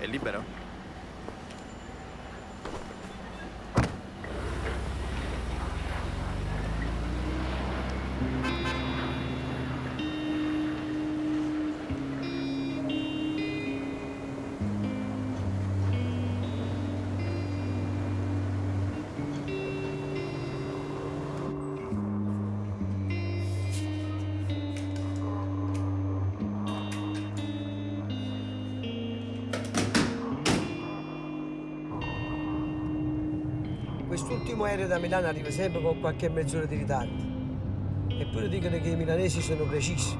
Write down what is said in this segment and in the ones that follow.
È libero? Quest'ultimo aereo da Milano arriva sempre con qualche mezz'ora di ritardo. Eppure dicono che i milanesi sono precisi,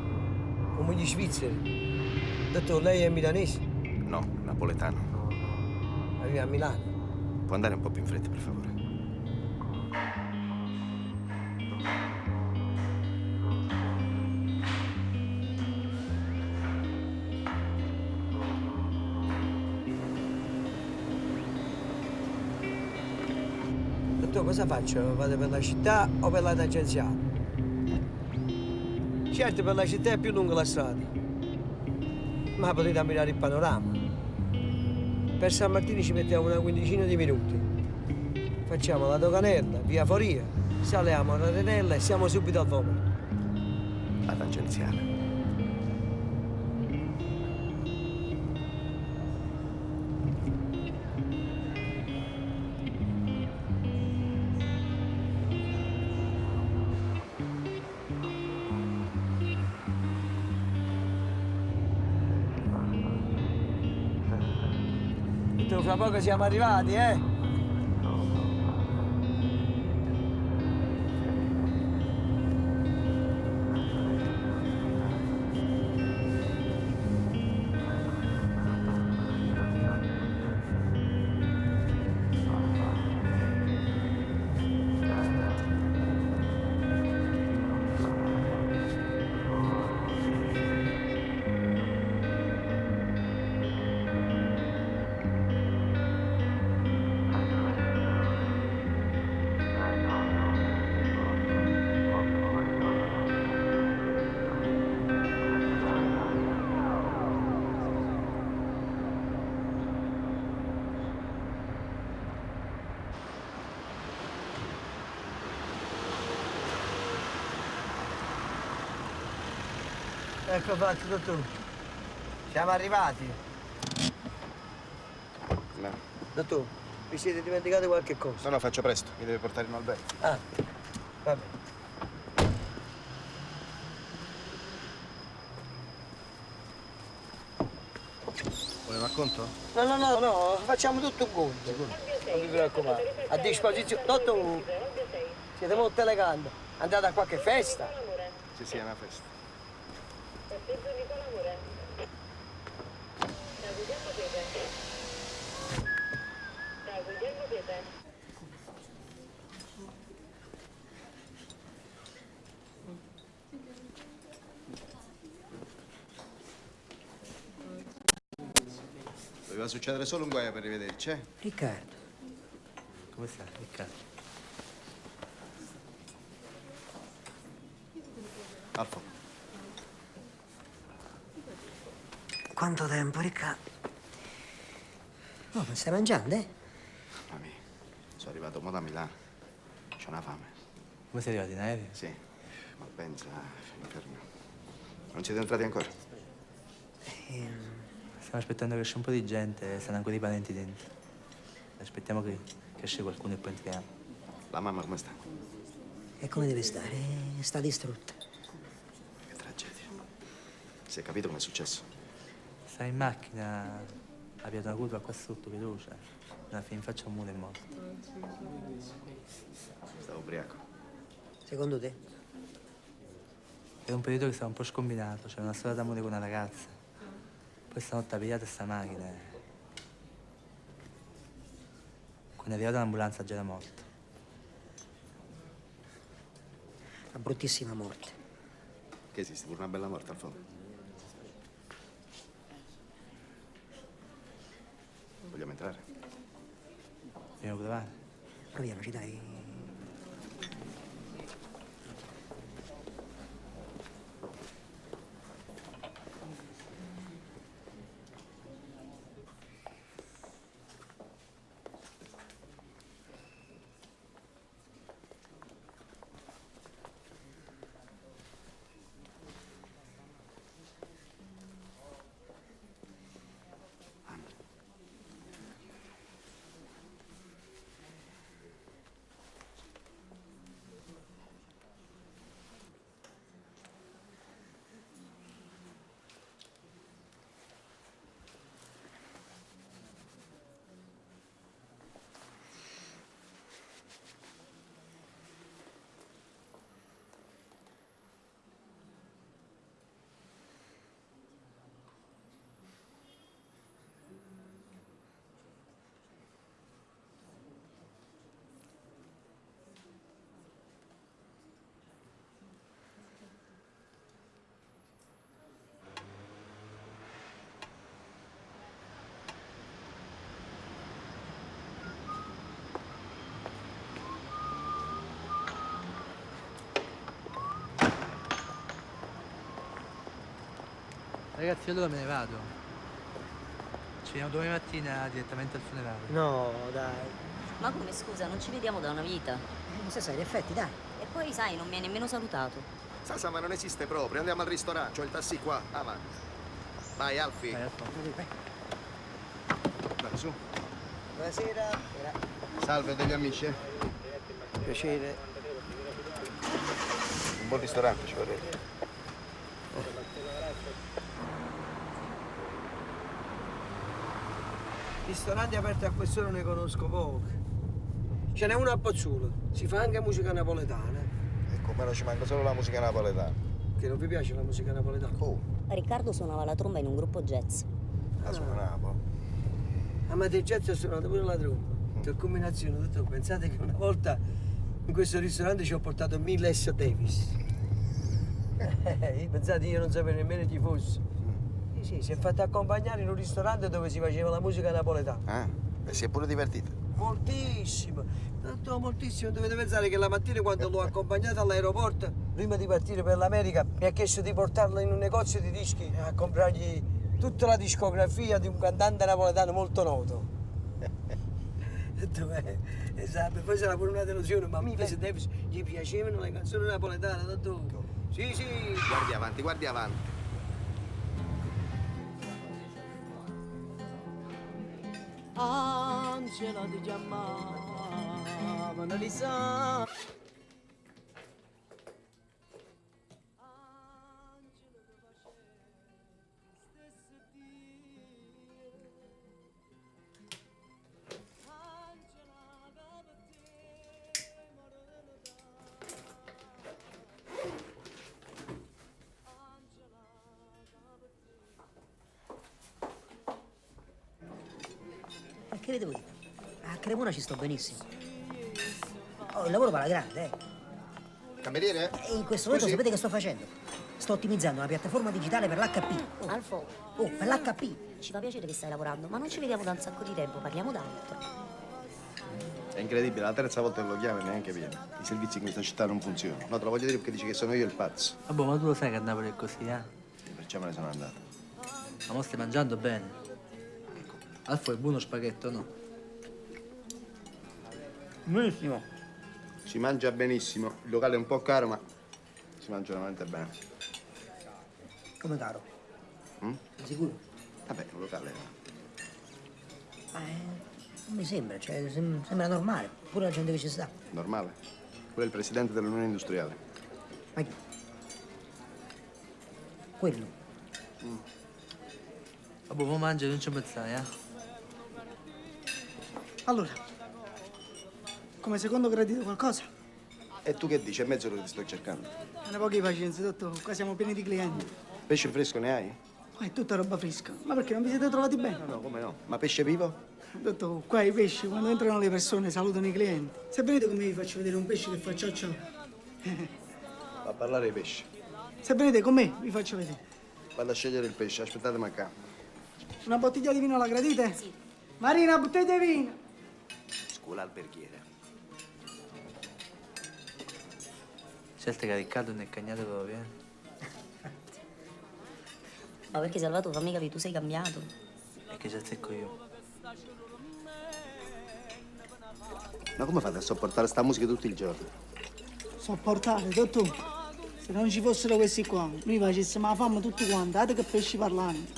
come gli svizzeri. Dottor, lei è milanese? No, napoletano. Arriva a Milano. Può andare un po' più in fretta, per favore? Dottor, cosa faccio? Vado per la città o per la tangenziale? Certo, per la città è più lunga la strada. Ma potete ammirare il panorama. Per San Martino ci mettiamo una quindicina di minuti. Facciamo la doganella, via Foria, saliamo a Rarenella e siamo subito al volo. La tangenziale. Dottor, fra poco siamo arrivati, eh? Ecco fatto, dottor. Siamo arrivati. No. Dottor, vi siete dimenticati qualche cosa? No, faccio presto. Mi deve portare in albergo. Ah, va bene. Vuole un racconto? No, facciamo tutto un conto. Non vi preoccupate. A disposizione. Dottor, siete molto eleganti. Andate a qualche festa? Sì, è una festa. Doveva succedere solo un guaio per rivederci, eh? Riccardo. Come stai, Riccardo? Alfo. Quanto tempo, Riccardo? Oh, ma stai mangiando, eh? Mamma mia, sono arrivato mo da Milano. C'ho una fame. Come sei arrivato in aereo? Sì, ma pensa, inferno. Non siete entrati ancora? Stiamo aspettando che esce un po' di gente e stanno ancora i parenti dentro. Aspettiamo che esce qualcuno e poi entriamo. La mamma come sta? E come deve stare? Sta distrutta. Che tragedia. Si è capito come è successo? Sta in macchina, ha avviato una curva qua sotto veloce. Alla fine in faccia un muro e è morto. Stavo ubriaco. Secondo te? Era un periodo che stava un po' scombinato, c'era una storia d'amore con una ragazza. Poi stanotte ha pigliato sta macchina e... Quando è arrivata l'ambulanza già era morto. Una bruttissima morte. Che esiste pure una bella morte al fondo. Vogliamo entrare? Vogliamo provare? Proviamoci, dai. Ragazzi, allora me ne vado. Ci vediamo domani mattina direttamente al funerale. No, dai. Ma come scusa, non ci vediamo da una vita. Se sai, in effetti, dai. E poi sai, non mi hai nemmeno salutato. Sasa, ma non esiste proprio. Andiamo al ristorante. C'ho il taxi qua. Avanti. Vai, Alfi. Vai, Alfa. Vai, su. Buonasera. Salve degli amici. Piacere. Un buon ristorante ci vorrebbe. Ristoranti aperti a quest'ora ne conosco pochi. Ce n'è uno a Pozzuolo, si fa anche musica napoletana. Ecco, ma non ci manca solo la musica napoletana. Che non vi piace la musica napoletana? Oh, Riccardo suonava la tromba in un gruppo jazz. la suonavo. Amate il jazz e ho suonato pure la tromba. Che combinazione, dottore. Pensate che una volta in questo ristorante ci ho portato Miles Davis. Pensate, io non sapevo nemmeno chi fosse. Sì, si è fatto accompagnare in un ristorante dove si faceva la musica napoletana. Ah, e si è pure divertito. Moltissimo, tanto moltissimo. Dovete pensare che la mattina quando l'ho accompagnato all'aeroporto, prima di partire per l'America, mi ha chiesto di portarlo in un negozio di dischi a comprargli tutta la discografia di un cantante napoletano molto noto. Dov'è? Esatto, poi sarà pure una delusione, ma a Miles Davis gli piacevano le canzoni napoletane, dottore. Sì, sì. Guardi avanti, guardi avanti. Angela ti chiamava Annalisa. Che ne devo dire? A Cremona ci sto benissimo. Oh, il lavoro va alla grande, Cameriere? E in questo momento sapete che sto facendo? Sto ottimizzando una piattaforma digitale per l'HP. Alfo, Per l'HP. ci fa piacere che stai lavorando, ma non ci vediamo da un sacco di tempo, parliamo d'altro. È incredibile, la terza volta che lo chiamo e neanche viene. I servizi in questa città non funzionano. No, te lo voglio dire perché dice che sono io il pazzo. Vabbè, ma tu lo sai che a Napoli è così, eh? Sì, perciò me ne sono andato. Ma mo stai mangiando bene. Alfo è buono spaghetto, no? Benissimo. Si mangia benissimo. Il locale è un po' caro, ma si mangia veramente bene. Come caro? Mm? Sicuro? Vabbè, un locale Ma non mi sembra, cioè, sembra normale. Pure la gente che ci sta. normale. Quello è il presidente dell'Unione Industriale. Ma chi? Quello. Vabbè, mo mangia, non ci pensare, eh? Allora, come secondo credito qualcosa? E tu che dici? È mezzo che ti sto cercando. Non ne pochi pazienza, dottor, qua siamo pieni di clienti. Pesce fresco ne hai? Qua è tutta roba fresca. Ma perché non vi siete trovati bene? No, come no. Ma pesce vivo? Dottor, qua i pesci, quando entrano le persone, salutano i clienti. Se venite con me vi faccio vedere un pesce che fa ciao ciao. Va a parlare di pesce. Se venite con me vi faccio vedere. Vado a scegliere il pesce, aspettatemi qua. Una bottiglia di vino alla gradite? Sì. Marina, bottiglia di vino. Scuola alberghiere. Scelta che Riccardo non è cagnato proprio, eh? Ma perché Salvato, fammi capire, tu sei cambiato. È che ci azzecco io. Ma come fate a sopportare sta musica tutto il giorno? Sopportate, dottor. Se non ci fossero questi qua, noi facessimo la fame tutti quanti, guardate che pesci parlanti.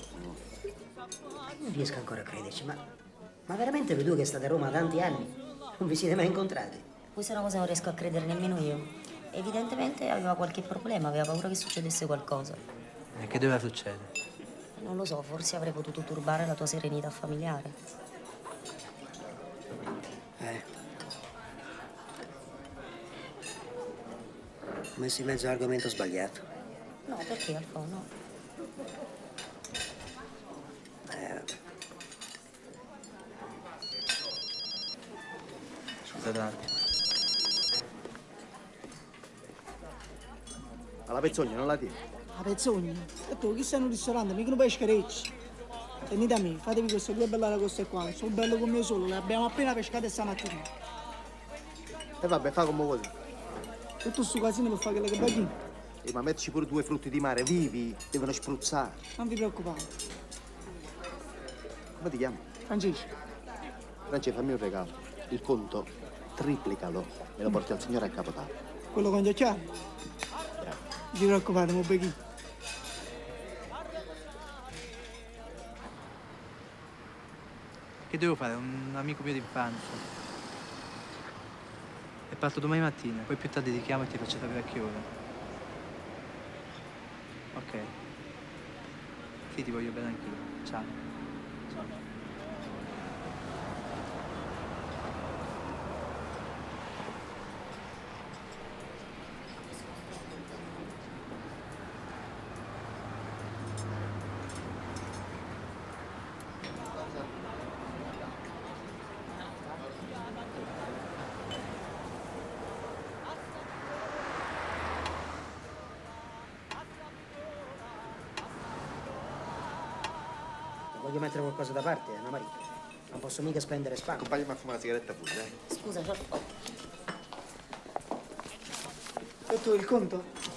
Non riesco ancora a crederci, ma veramente voi due che state a Roma da tanti anni non vi siete mai incontrati? Questa è una cosa che non riesco a credere nemmeno io. Evidentemente aveva qualche problema, aveva paura che succedesse qualcosa. E che doveva succedere? Non lo so, forse avrei potuto turbare la tua serenità familiare. Ho messo in mezzo all'argomento sbagliato. No, perché Alfo, no? Scusate un attimo. Alla pezzogna non la tieni? La pezzogna? Dottor, chi sta in un ristorante, mica un pescherecci. Venite a me, fatevi queste due belle aragoste qua, sono bello come io solo, le abbiamo appena pescate stamattina. E vabbè, fa come vuoi. Tutto sto casino per fare quelle che baghine. Ma mettici pure 2 frutti di mare vivi, devono spruzzare. Non vi preoccupate. Come ti chiami? Francesco, Francesco, fammi un regalo. Il conto, triplicalo e lo porti al signore a Capodanno. quello con gli occhiali. Non vi preoccupate, mo beghi. Che devo fare? Un amico mio d'infanzia. E parto domani mattina, poi più tardi ti chiamo e ti faccio sapere a che ora. Ok. Sì, ti voglio bene anch'io. Ciao. Ciao. Voglio mettere qualcosa da parte, Anna Maria. Non posso mica spendere spazio. Accompagnami a fumare una sigaretta pure, dai. Scusa, c'ho... oh, Detto il conto?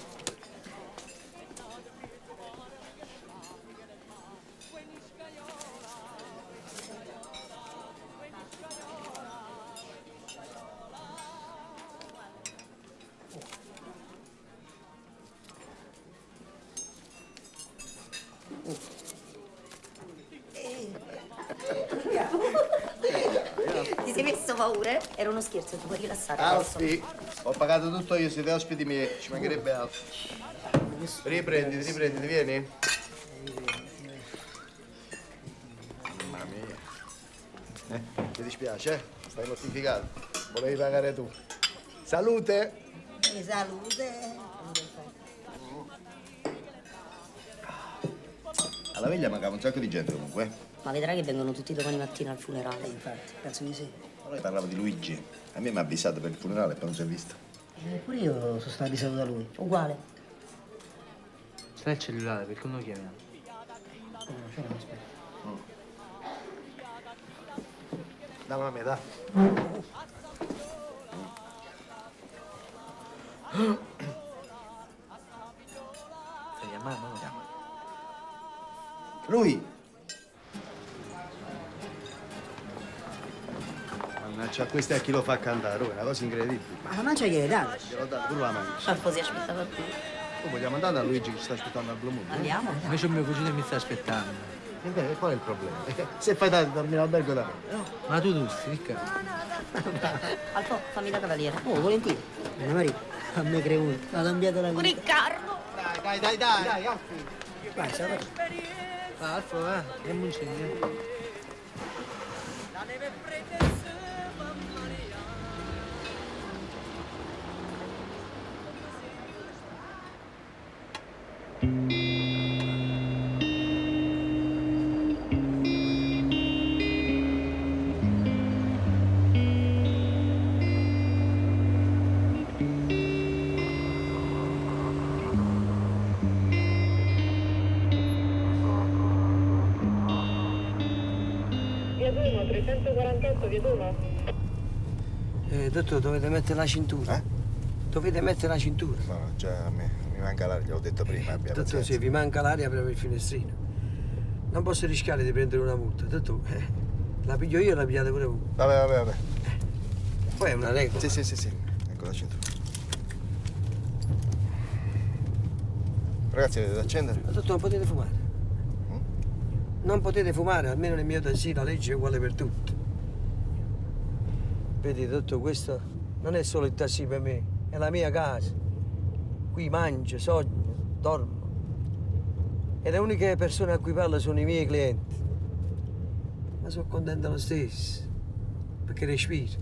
Ti sei messo paura? Era uno scherzo, ti puoi rilassare adesso. Alfi, ho pagato tutto io, siete ospiti miei, ci mancherebbe altro. Riprenditi, vieni. Mamma mia. Ti dispiace, eh? Stai mortificato. Volevi pagare tu. Salute! Salute. Alla veglia mancava un sacco di gente comunque. Ma vedrai che vengono tutti domani mattina al funerale. Infatti, penso di sì. Lei parlava di Luigi. A me mi ha avvisato per il funerale e poi non si è visto. Pure io sono stato avvisato da lui. Uguale. Stai il cellulare, perché non lo chiamiamo? Ce l'ho, aspetta. Dammi a me, dai. Stai chiamando? No? Lui! Mannaggia, questo è a chi lo fa cantare, oh, è una cosa incredibile. Ma la mancia gliel'hai data? Glielo dato pure la mancia. Alfo si aspettava più. Oh, vogliamo andare da Luigi che ci sta aspettando al Blue Moon? Andiamo? Invece mio cugino mi sta aspettando. E beh, qual è il problema? Se fai da dormire all'albergo da me, no? Ma tu Dussi, ricca. Alfo, fammi da cavaliere. Oh, volentieri. Anna Maria, a me credo, ha cambiato la vita. Riccardo! Dai, Alfi. Vai, ciao. Va, Alfo, va. Andiamo in centro. Dottore, dovete mettere la cintura. Eh? Dovete mettere la cintura. No, già mi manca l'aria, gliel'ho detto prima, abbia Dottore, se pazienza. vi manca l'aria, apriamo il finestrino. Non posso rischiare di prendere una multa. Dottore, la piglio io e la pigliate pure voi. Vabbè. Poi è una regola. Sì. Ecco la cintura. Ragazzi, vedete accendere? Ma dottore, non potete fumare. Non potete fumare, almeno nel mio tassì la legge è uguale per tutti. Vedi, dottore, questo non è solo il tassì per me, è la mia casa. Qui mangio, sogno, dormo. E le uniche persone a cui parlo sono i miei clienti. Ma sono contento lo stesso, perché respiro.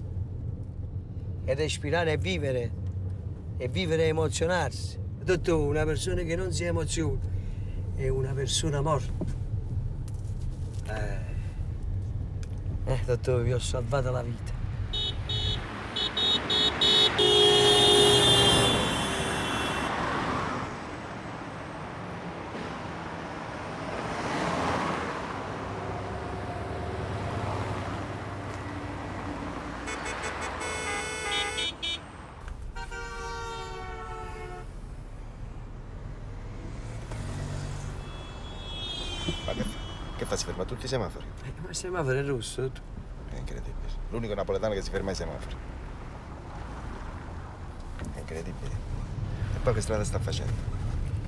E respirare è vivere è emozionarsi. Dottore, una persona che non si emoziona è una persona morta. Dottore, vi ho salvato la vita. si ferma a tutti i semafori. Ma il semaforo è rosso, tu. È incredibile. L'unico napoletano che si ferma ai semafori. È incredibile. E poi che strada sta facendo?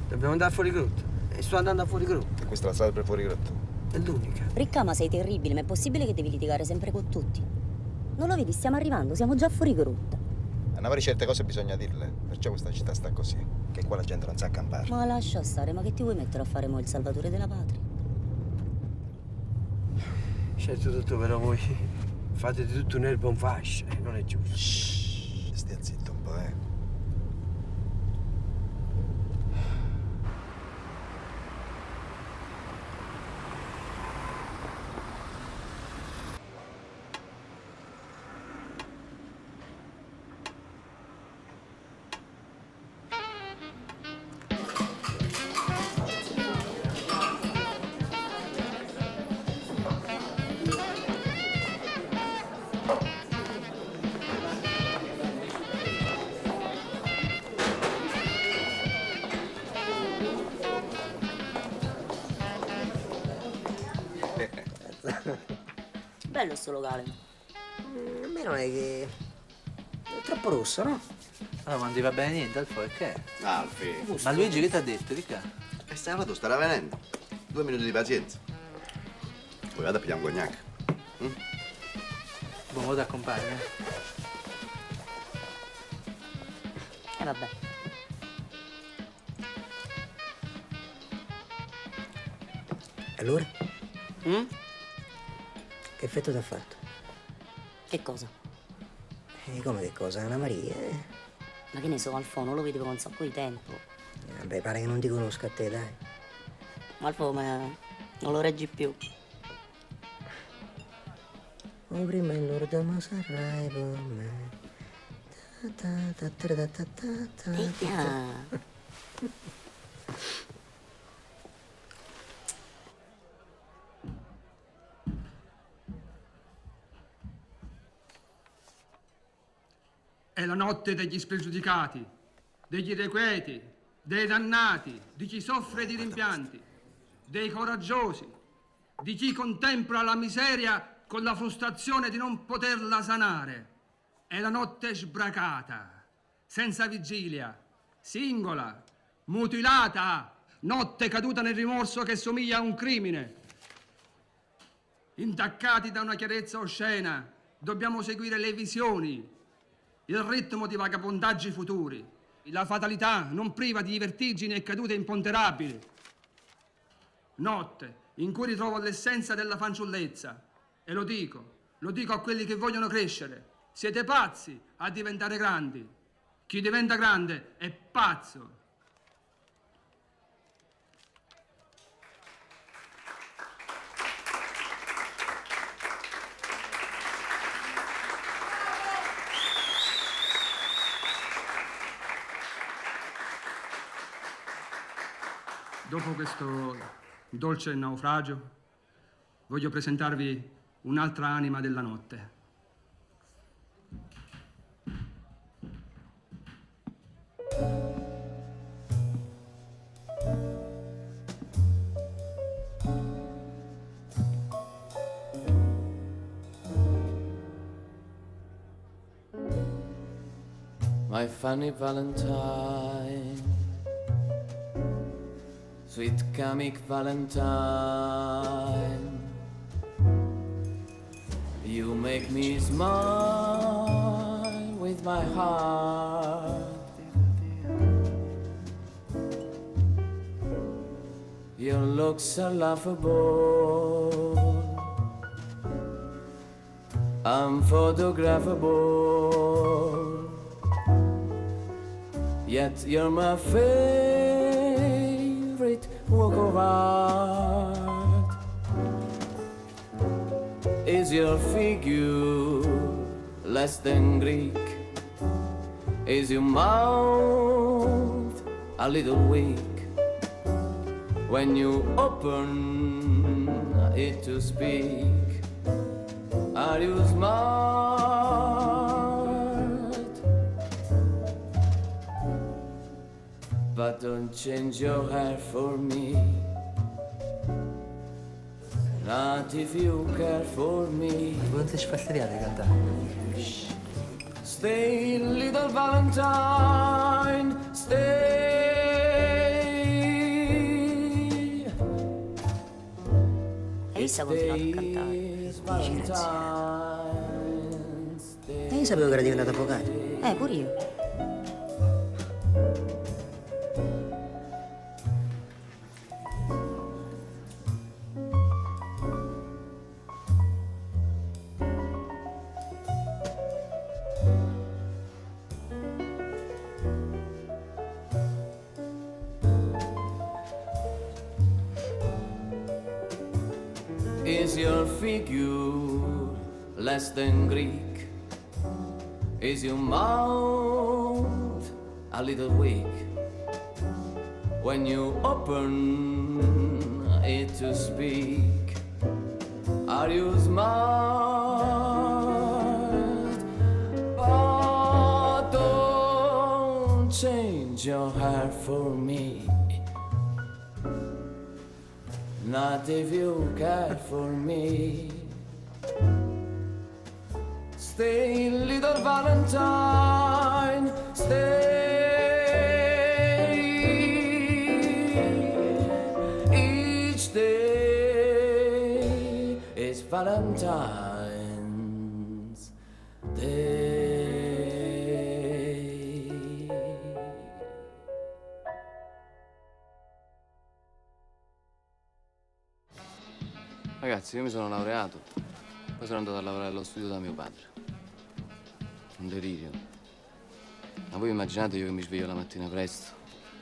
Dobbiamo andare fuori grotta. E sto andando fuori grotta. E questa è la strada per fuori grotto. È l'unica. Ricca, ma sei terribile, ma è possibile che devi litigare sempre con tutti? Non lo vedi, stiamo arrivando, siamo già fuori grotta. A Napoli certe cose bisogna dirle. Perciò questa città sta così. Che qua la gente non sa accampare. Ma lascia stare, ma che ti vuoi mettere a fare mo il salvatore della patria? Certo, tutto però voi fate di tutto un'erba un fascio, non è giusto. Shhh, stia zitto un po', Bello sto locale. A me non è che... è troppo rosso, no? Allora, non ti va bene niente, Alfo, che è? Alfi. Ma Luigi che ti ha detto, Ricca? E sabato starà venendo. 2 minuti di pazienza. Poi vado a pigliare un cognac. Buon modo accompagna. Vabbè. Allora? Che effetto ti ha fatto? Che cosa? Come che cosa? Anna Maria? Ma che ne so, Alfo, non lo vedevo da un sacco di tempo. Vabbè, pare che non ti conosca a te, dai. Alfo, ma non lo reggi più. O prima in Lord ma sarai per me. Eia. È la notte degli spregiudicati, degli irrequieti, dei dannati, di chi soffre di rimpianti, dei coraggiosi, di chi contempla la miseria con la frustrazione di non poterla sanare. È la notte sbracata, senza vigilia, singola, mutilata, notte caduta nel rimorso che somiglia a un crimine. Intaccati da una chiarezza oscena, dobbiamo seguire le visioni, il ritmo di vagabondaggi futuri, la fatalità non priva di vertigini e cadute imponderabili. Notte in cui ritrovo l'essenza della fanciullezza. E lo dico a quelli che vogliono crescere. Siete pazzi a diventare grandi. Chi diventa grande è pazzo. Dopo questo dolce naufragio, voglio presentarvi un'altra anima della notte. My funny Valentine, sweet comic Valentine, you make me smile with my heart. Your looks are laughable, unphotographable, yet you're my favorite work of art. Is your figure less than Greek? Is your mouth a little weak when you open it to speak? Are you smart? But don't change your hair for me. Not if you care for me. Non ti sfastidiare di cantare. Stay, little Valentine, stay. Elissa ha continuato a cantare. Valentine, stay. E io sapevo che era diventato avvocato. Pure io. Is your figure less than Greek? Is your mouth a little weak? When you open it to speak, are you smart? But don't change your hair for me. Not if you care for me. Stay, little Valentine, stay. Each day is Valentine's Day. Ragazzi, io mi sono laureato, poi sono andato a lavorare allo studio da mio padre. Un delirio. Ma voi immaginate io che mi sveglio la mattina presto,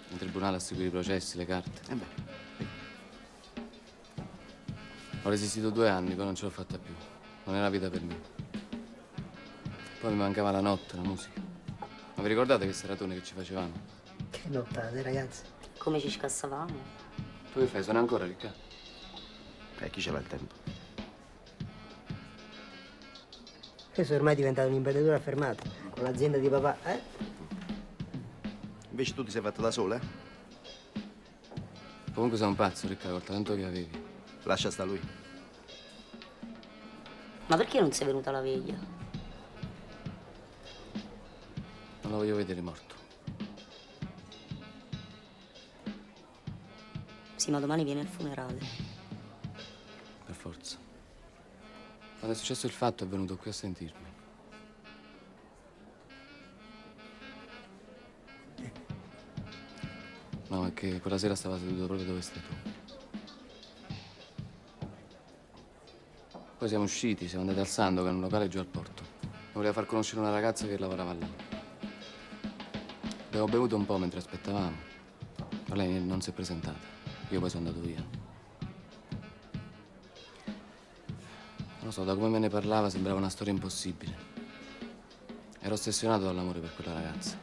in tribunale a seguire i processi, le carte? Ho resistito 2 anni, poi non ce l'ho fatta più. Non era vita per me. Poi mi mancava la notte, la musica. Ma vi ricordate che seratone che ci facevamo? Che nottate, ragazzi. Come ci scassavamo? Tu che fai? Suona ancora, Riccardo? Chi ce l'ha il tempo? Io sono ormai diventato un imprenditore affermato, con l'azienda di papà, Invece tu ti sei fatto da sola, eh? Comunque sei un pazzo, Riccardo, col talento che avevi. Lascia sta lui. Ma perché non sei venuta alla veglia? Non lo voglio vedere morto. Sì, ma domani viene il funerale. Per forza. Quando è successo il fatto è venuto qui a sentirmi. No, è che quella sera stava seduto proprio dove stai tu. Poi siamo usciti, siamo andati al Sandokan, un locale giù al porto. Mi voleva far conoscere una ragazza che lavorava là. Abbiamo bevuto un po' mentre aspettavamo, ma lei non si è presentata. Io poi sono andato via. Non lo so, da come me ne parlava sembrava una storia impossibile. Ero ossessionato dall'amore per quella ragazza.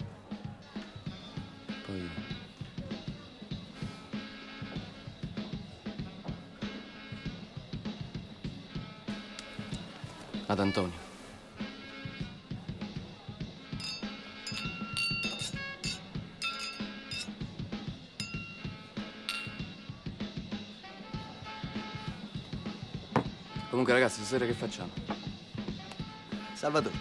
Poi... ad Antonio. Comunque ragazzi, stasera che facciamo? Salvatore.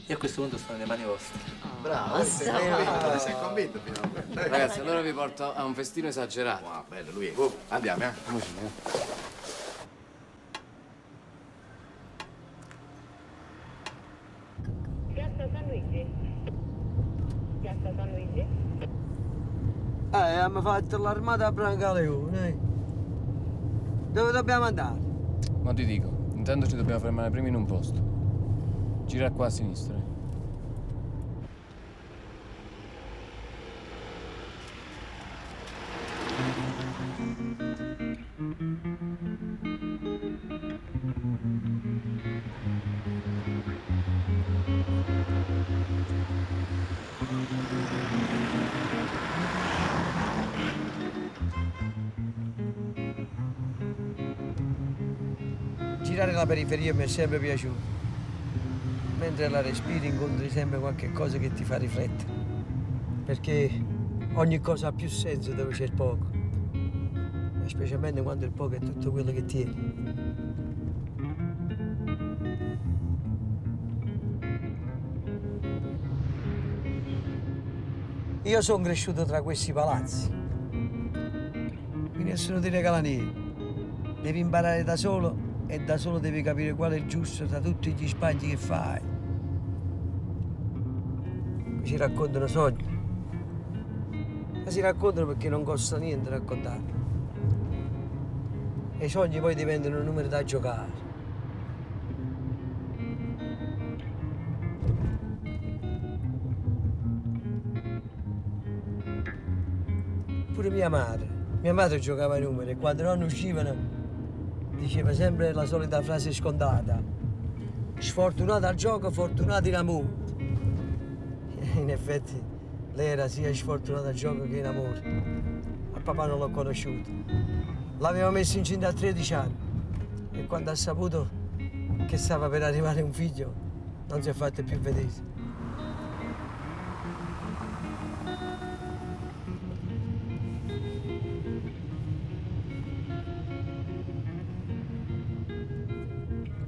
Io a questo punto sto nelle mani vostre. Bravo, ti sei convinto finalmente. Ragazzi, allora vi porto a un festino esagerato. Wow, bello, lui è. Andiamo, eh? Piazza San Luigi? Piazza San Luigi? Abbiamo fatto l'armata a Brancaleone. Dove dobbiamo andare? Ma ti dico, intanto ci dobbiamo fermare prima in un posto. Gira qua a sinistra. Girare la periferia mi è sempre piaciuto. Mentre la respiri incontri sempre qualche cosa che ti fa riflettere. Perché ogni cosa ha più senso dove c'è il poco. specialmente quando il poco è tutto quello che tieni. Io sono cresciuto tra questi palazzi. Qui nessuno ti regala niente. Devi imparare da solo e da solo devi capire qual è il giusto tra tutti gli sbagli che fai. Qui si raccontano sogni. Ma si raccontano perché non costa niente raccontarli. E i sogni poi diventano un numero da giocare. Pure mia madre giocava ai numeri e quando non uscivano diceva sempre la solita frase scontata: sfortunato al gioco, fortunato in amore. In effetti lei era sia sfortunata al gioco che in amore. A papà non l'ho conosciuto. L'aveva messo incinta a 13 anni e quando ha saputo che stava per arrivare un figlio non si è fatta più vedere.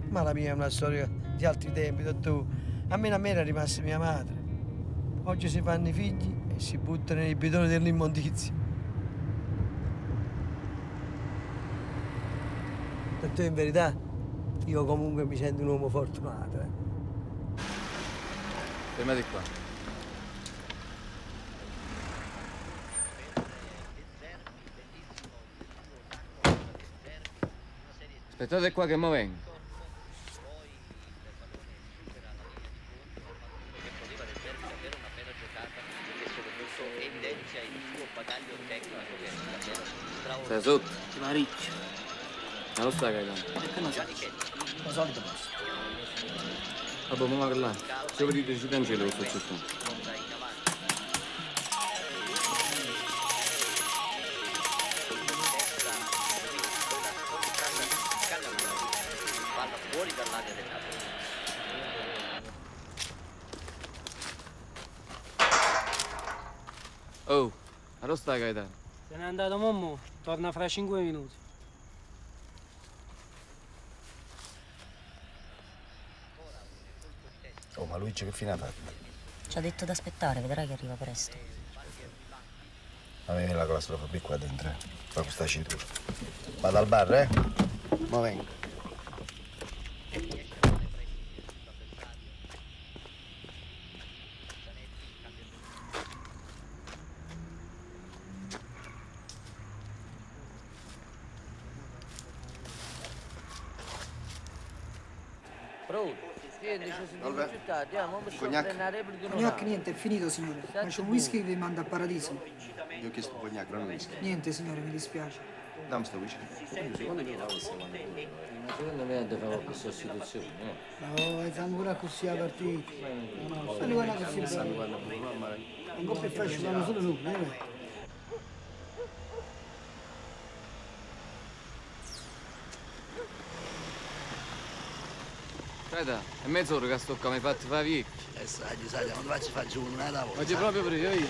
Ma la mia è una storia di altri tempi, dottore. A me era rimasta mia madre. Oggi si fanno i figli e si buttano nei bidoni dell'immondizia. Dottore, in verità, io comunque mi sento un uomo fortunato. Fermati qua. Aspettate qua che mo vengo. Stai sotto? Ti va riccio. Ma lo stai cagando? Perché non sai? Lo solito posto. Vabbè, mo va là. Se vedete ci cancello che sto cercando. Fuori dall'area del Napoli. Oh, ma lo stai Gaetano? Se n'è andato Mommo, torna fra 5 minuti. Oh, ma Luigi che fine ha fatto? Ci ha detto d'aspettare, vedrai che arriva presto. A me viene la claustrofobia qua dentro, fa questa cintura. Vado al bar, eh? Ma vengo. Pronto? Niente, ci siamo Salve. più tardi, mo mi sto Cognac? prendendo la replica. Cognac niente, è finito signore. Ma c'è un whisky che vi manda a paradiso. Io ho chiesto un cognac, non un whisky. Niente signore, mi dispiace. Dammi sto whisky. Secondo me deve fare qualche sostituzione, no? No, siamo pure così a partita. No, no, stanno guardando così. Un po' più facile, fanno solo noi, eh? Aspetta, è mezz'ora che sto qua, mi fatti fa vecchi. Sai, non ti faccio una tavola. Oggi proprio pure io.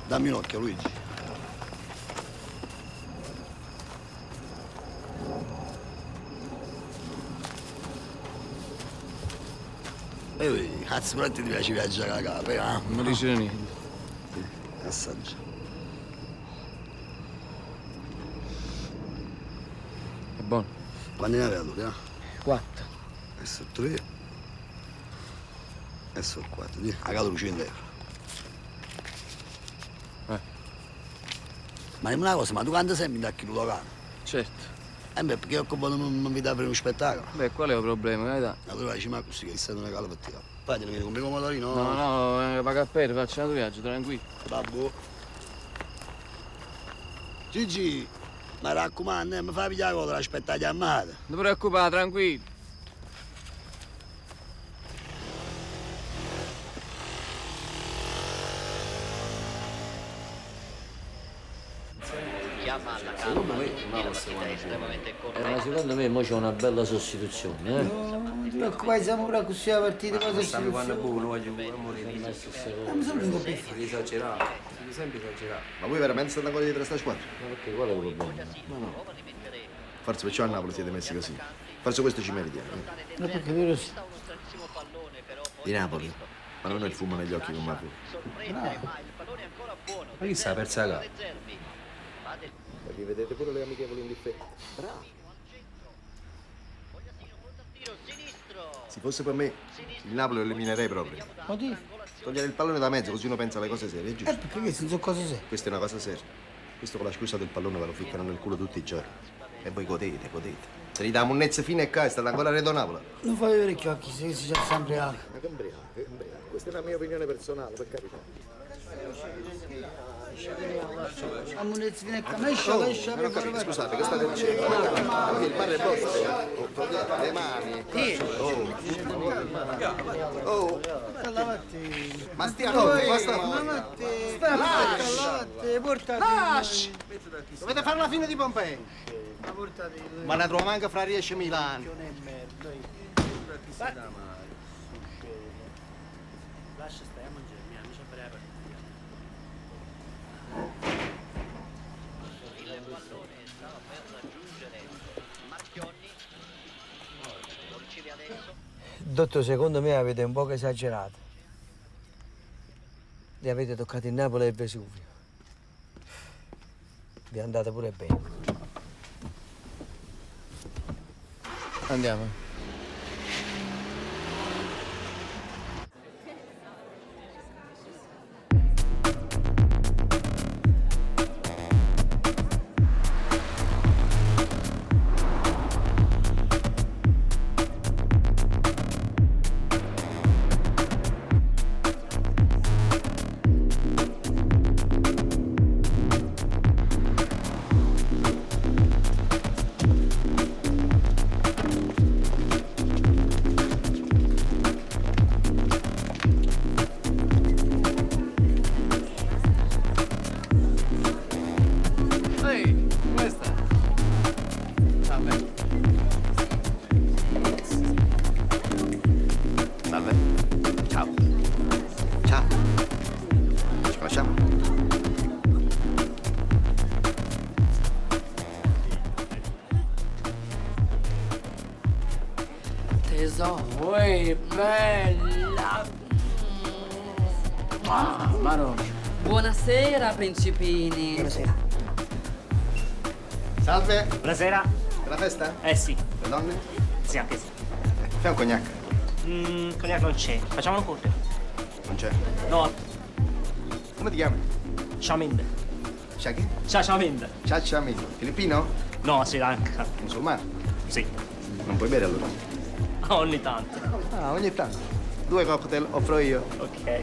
Dammi un occhio, Luigi. Cazzo, però ti piace viaggiare a capo, eh? Non dice niente. Assaggia. È buono. Quanti ne avevo, eh? 4. E sono 3. E sono 4. A caso 100 euro. Ma dimmi una cosa, ma tu quando sei da chi lo locale? Certo. Beh, perché io non mi dà per uno spettacolo? Beh, qual è il problema, Gaetano? Allora dici, ma così che sei una cala per te. Poi te ne vieni con me con motorino? No, paga a pere, facciamo un viaggio, tranquillo. Babbo. Gigi, mi raccomando, mi fai pigliare la coda, aspetta la chiamata. Non ti preoccupare, tranquillo. Secondo me Napoli sta buona. Ma secondo me mo c'è una bella sostituzione, eh? Non ti preoccupare, siamo pure così la partita, poi Stiamo quando buono, voglio morire. mi sono venuto per fare. Esagerato, devi sempre esagerare. Ma voi veramente state ancora dietro a sta squadra? Ma perché qual è il problema? Forse perciò a Napoli siete messi così. Forse questo ci meritiamo. Ma perché vero sì? Di Napoli? Ma non ho il fumo negli occhi con Mafio. Ma chi sa, persa la gara? E vi vedete pure le amichevoli in difesa. Bravo. Se fosse per me, il Napoli lo eliminerei proprio. Ma ti? Togliere il pallone da mezzo così uno pensa alle cose serie, è giusto? Perché che sono cose serie? Questa è una cosa seria. Questo con la scusa del pallone ve lo ficcano nel culo tutti i giorni. E voi godete, godete. Se gli dà munnezza fine e qua, state ancora a Redo Napoli. Non fai vedere gli occhi, se si c'è sempre altro. Ma che imbriaco, che imbriaco. Questa è una mia opinione personale, per carità. La munezza viene qua, esce, Non ho capito, scusate, che state dicendo? Il bar è vostro. Togliete le mani. Oh. Ma stiamo, basta. Lavate, portate. Dovete fare la fine di Pompei. Ma ne trovo manca fra Riesce e Milano. Lascia stare a mangiare, mia amici per la partita. Il pallone stava per raggiungere Marchionni. Lo riceve adesso. Dottor, secondo me avete un poco esagerato. Li avete toccati il Napoli e il Vesuvio. Vi è andata pure bene. Andiamo. Tesoro, bella! Maro. Buonasera, principini. Buonasera. Salve. Buonasera. Per la festa? Eh sì. Le donne? Sì, anche sì. Fai un cognac. Cognac non c'è. Facciamo un corte. Non c'è. No. Come ti chiami? Chamind. Shaki? Chamind. Chamind. Filippino? No, Sri Lanka. Musulmano? Sì. Non puoi bere allora? Ogni tanto. Ah, ogni tanto. 2 cocktail offro io. Ok.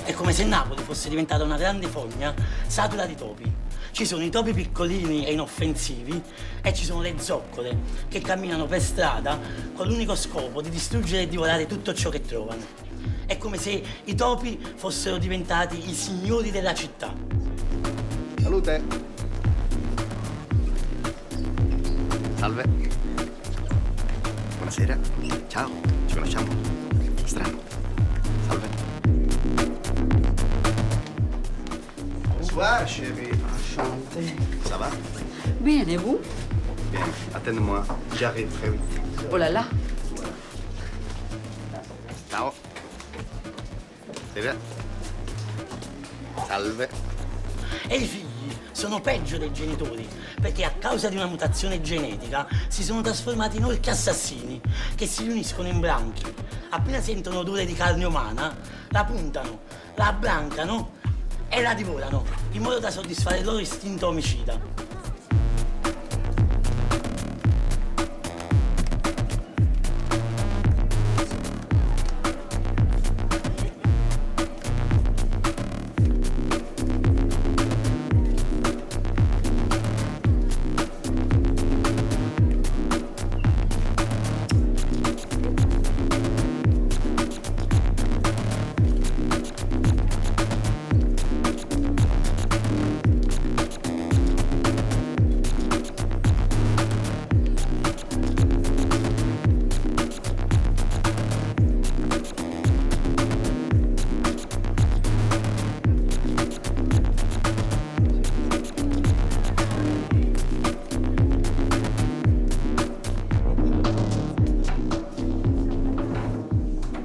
È come se Napoli fosse diventata una grande fogna satura di topi. Ci sono i topi piccolini e inoffensivi e ci sono le zoccole che camminano per strada con l'unico scopo di distruggere e divorare tutto ciò che trovano. È come se i topi fossero diventati i signori della città. Salute. Salve. Buonasera. Ciao. Ci conosciamo? Strano. Salve. Bonsoir, chérie. Enchanté. Ça va? Bien, et vous? Bien. Attends-moi. J'arrive très vite. Oh là là. Ciao. Salve. Salve. E i figli sono peggio dei genitori, perché a causa di una mutazione genetica si sono trasformati in orchi assassini che si riuniscono in branchi. Appena sentono odore di carne umana, la puntano, la abbrancano e la divorano, in modo da soddisfare il loro istinto omicida.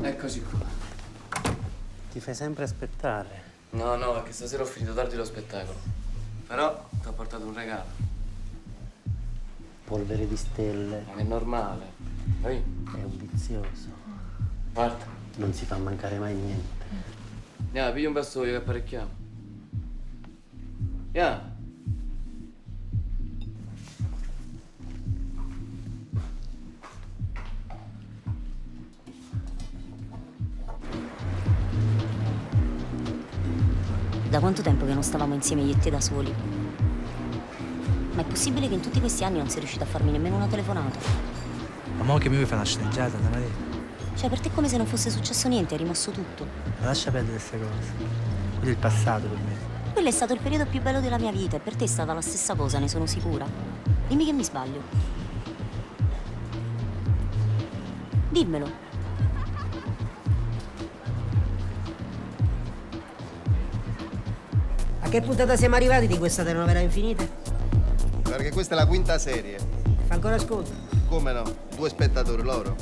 Eccoci qua. Ti fai sempre aspettare. No, no, perché stasera ho finito tardi lo spettacolo. Però ti ho portato un regalo. Polvere di stelle. Non è normale. Poi? È un vizioso. Guarda. Non si fa mancare mai niente. Andiamo, piglia un vassoio che apparecchiamo. Andiamo. Da quanto tempo che non stavamo insieme io e te da soli? Ma è possibile che in tutti questi anni non sei riuscito a farmi nemmeno una telefonata? Ma mo che mi vuoi fare una sceneggiata, Anna Maria? Cioè, per te è come se non fosse successo niente, è rimosso tutto. Ma lascia perdere queste cose. Quello è il passato per me. Quello è stato il periodo più bello della mia vita e per te è stata la stessa cosa, ne sono sicura. Dimmi che mi sbaglio. Dimmelo. A che puntata siamo arrivati di questa telenovela infinita? Perché questa è la quinta serie. Fa ancora ascolto? Come no? 2 spettatori loro.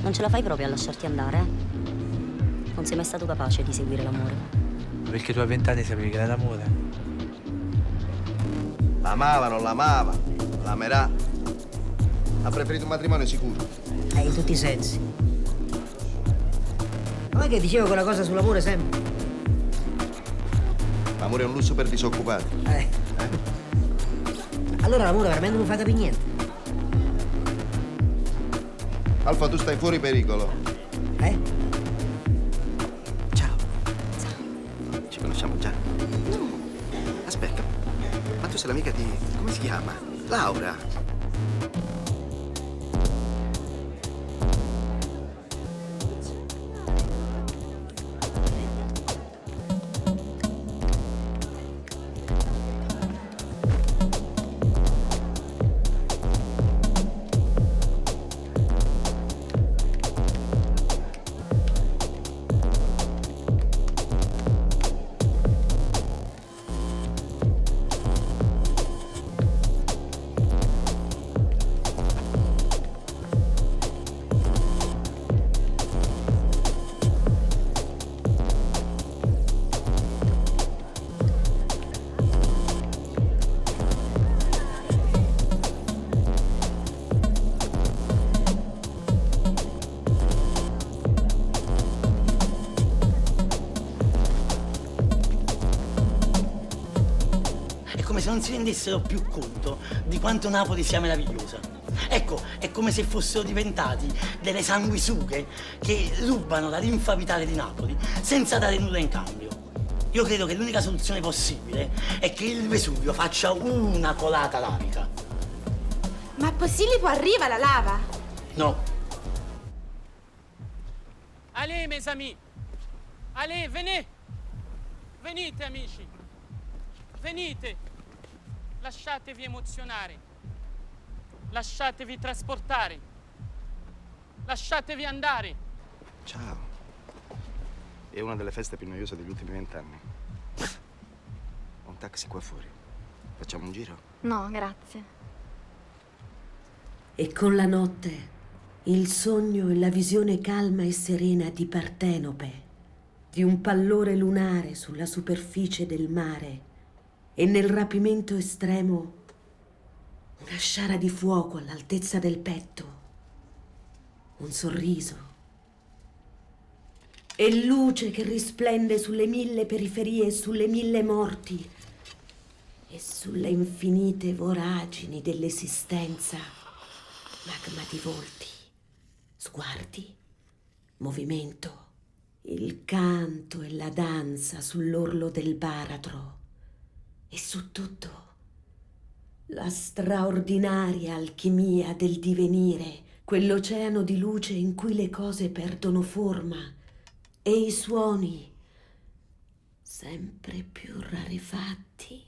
Non ce la fai proprio a lasciarti andare, eh? Non sei mai stato capace di seguire l'amore. Ma perché tu a 20 anni sapevi che era l'amore? L'amava, non l'amava. L'amerà. Ha preferito un matrimonio sicuro. In tutti i sensi. Non è che dicevo quella cosa sull'amore sempre? L'amore è un lusso per disoccupati. Allora l'amore veramente non fa capire niente. Alfa, tu stai fuori pericolo. Ciao. Ci conosciamo già? No. Aspetta, ma tu sei l'amica di... come si chiama? Laura. Se non si rendessero più conto di quanto Napoli sia meravigliosa. Ecco, è come se fossero diventati delle sanguisughe che rubano la linfa vitale di Napoli senza dare nulla in cambio. Io credo che l'unica soluzione possibile è che il Vesuvio faccia una colata lavica. Ma è possibile può arriva la lava? No. Allez, mes amis. Allez, venez. Venite, amici. Venite. Lasciatevi emozionare, lasciatevi trasportare, lasciatevi andare. Ciao. È una delle feste più noiose degli ultimi 20 anni. Ho un taxi qua fuori. Facciamo un giro? No, grazie. E con la notte il sogno e la visione calma e serena di Partenope, di un pallore lunare sulla superficie del mare e nel rapimento estremo una sciara di fuoco all'altezza del petto, un sorriso e luce che risplende sulle 1000 periferie e sulle 1000 morti e sulle infinite voragini dell'esistenza, magma di volti, sguardi, movimento, il canto e la danza sull'orlo del baratro e su tutto la straordinaria alchimia del divenire, quell'oceano di luce in cui le cose perdono forma e i suoni, sempre più rarefatti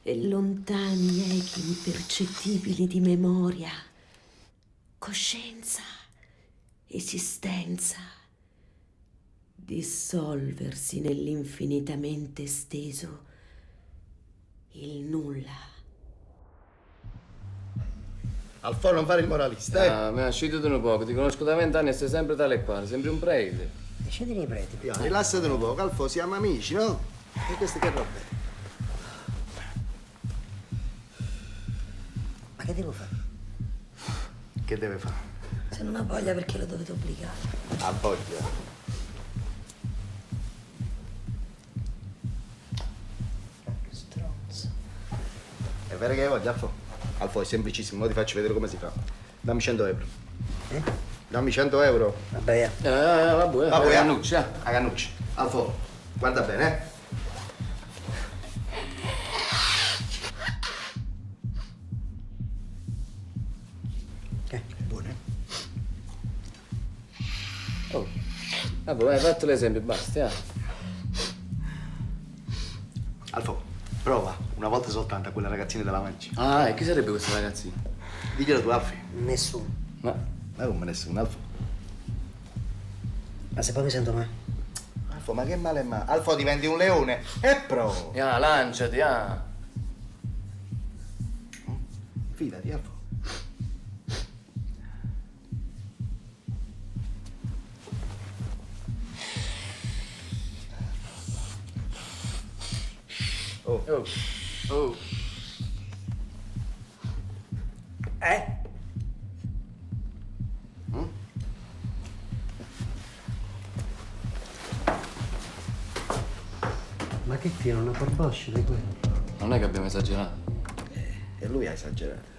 e lontani echi impercettibili di memoria, coscienza, esistenza, dissolversi nell'infinitamente esteso il nulla. Alfò, non fare il moralista, eh? Ah, mi ha uscito un poco, ti conosco da 20 anni e sei sempre tale e quale, sembri un prete. Lasciate nei preti. Io, rilassate un poco, Alfò, siamo amici, no? E queste che robe? Ma che devo fare? Che deve fare? Se non ha voglia perché lo dovete obbligare? Ha voglia. Stronzo. È vero che hai voglia, Alfò? Alfò, è semplicissimo, ora ti faccio vedere come si fa. Dammi 100 euro. Dammi 100 euro. Vabbè, vabbè. Vabbè, Cannuccia. A Cannuccia. Alfò, guarda bene, buone. Oh, vabbè, hai fatto l'esempio, basta, Alfò, prova una volta soltanto a quella ragazzina della mancia. Ah, e chi sarebbe questa ragazzina? Diglielo tu, Alfì. Nessuno. Ma come nessuno, Alfò? Ma se poi mi sento male? Alfò, ma che male è male? Alfò, diventi un leone e provo. Lanciati, Fidati, Alfò. Oh. Ma che tiro, una corboscia di quello? Non è che abbiamo esagerato. E lui ha esagerato.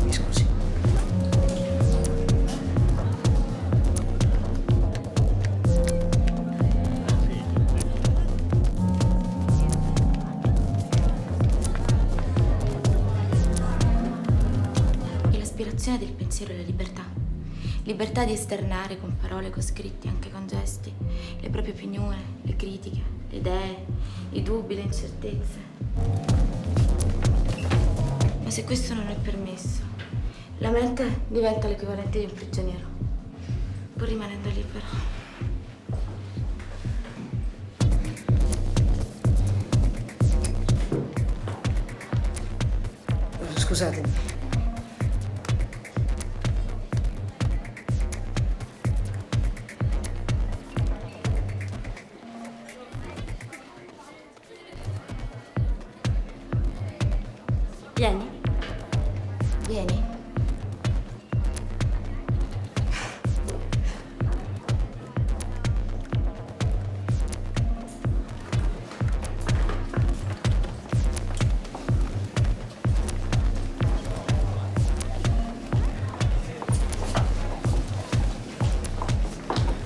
Mi scusi. È l'aspirazione del pensiero e la libertà. Libertà di esternare con parole, con scritti, anche con gesti, le proprie opinioni, le critiche, le idee, i dubbi, le incertezze. Ma se questo non è permesso, la mente diventa l'equivalente di un prigioniero, pur rimanendo libero. Scusatemi. Vieni. Vieni.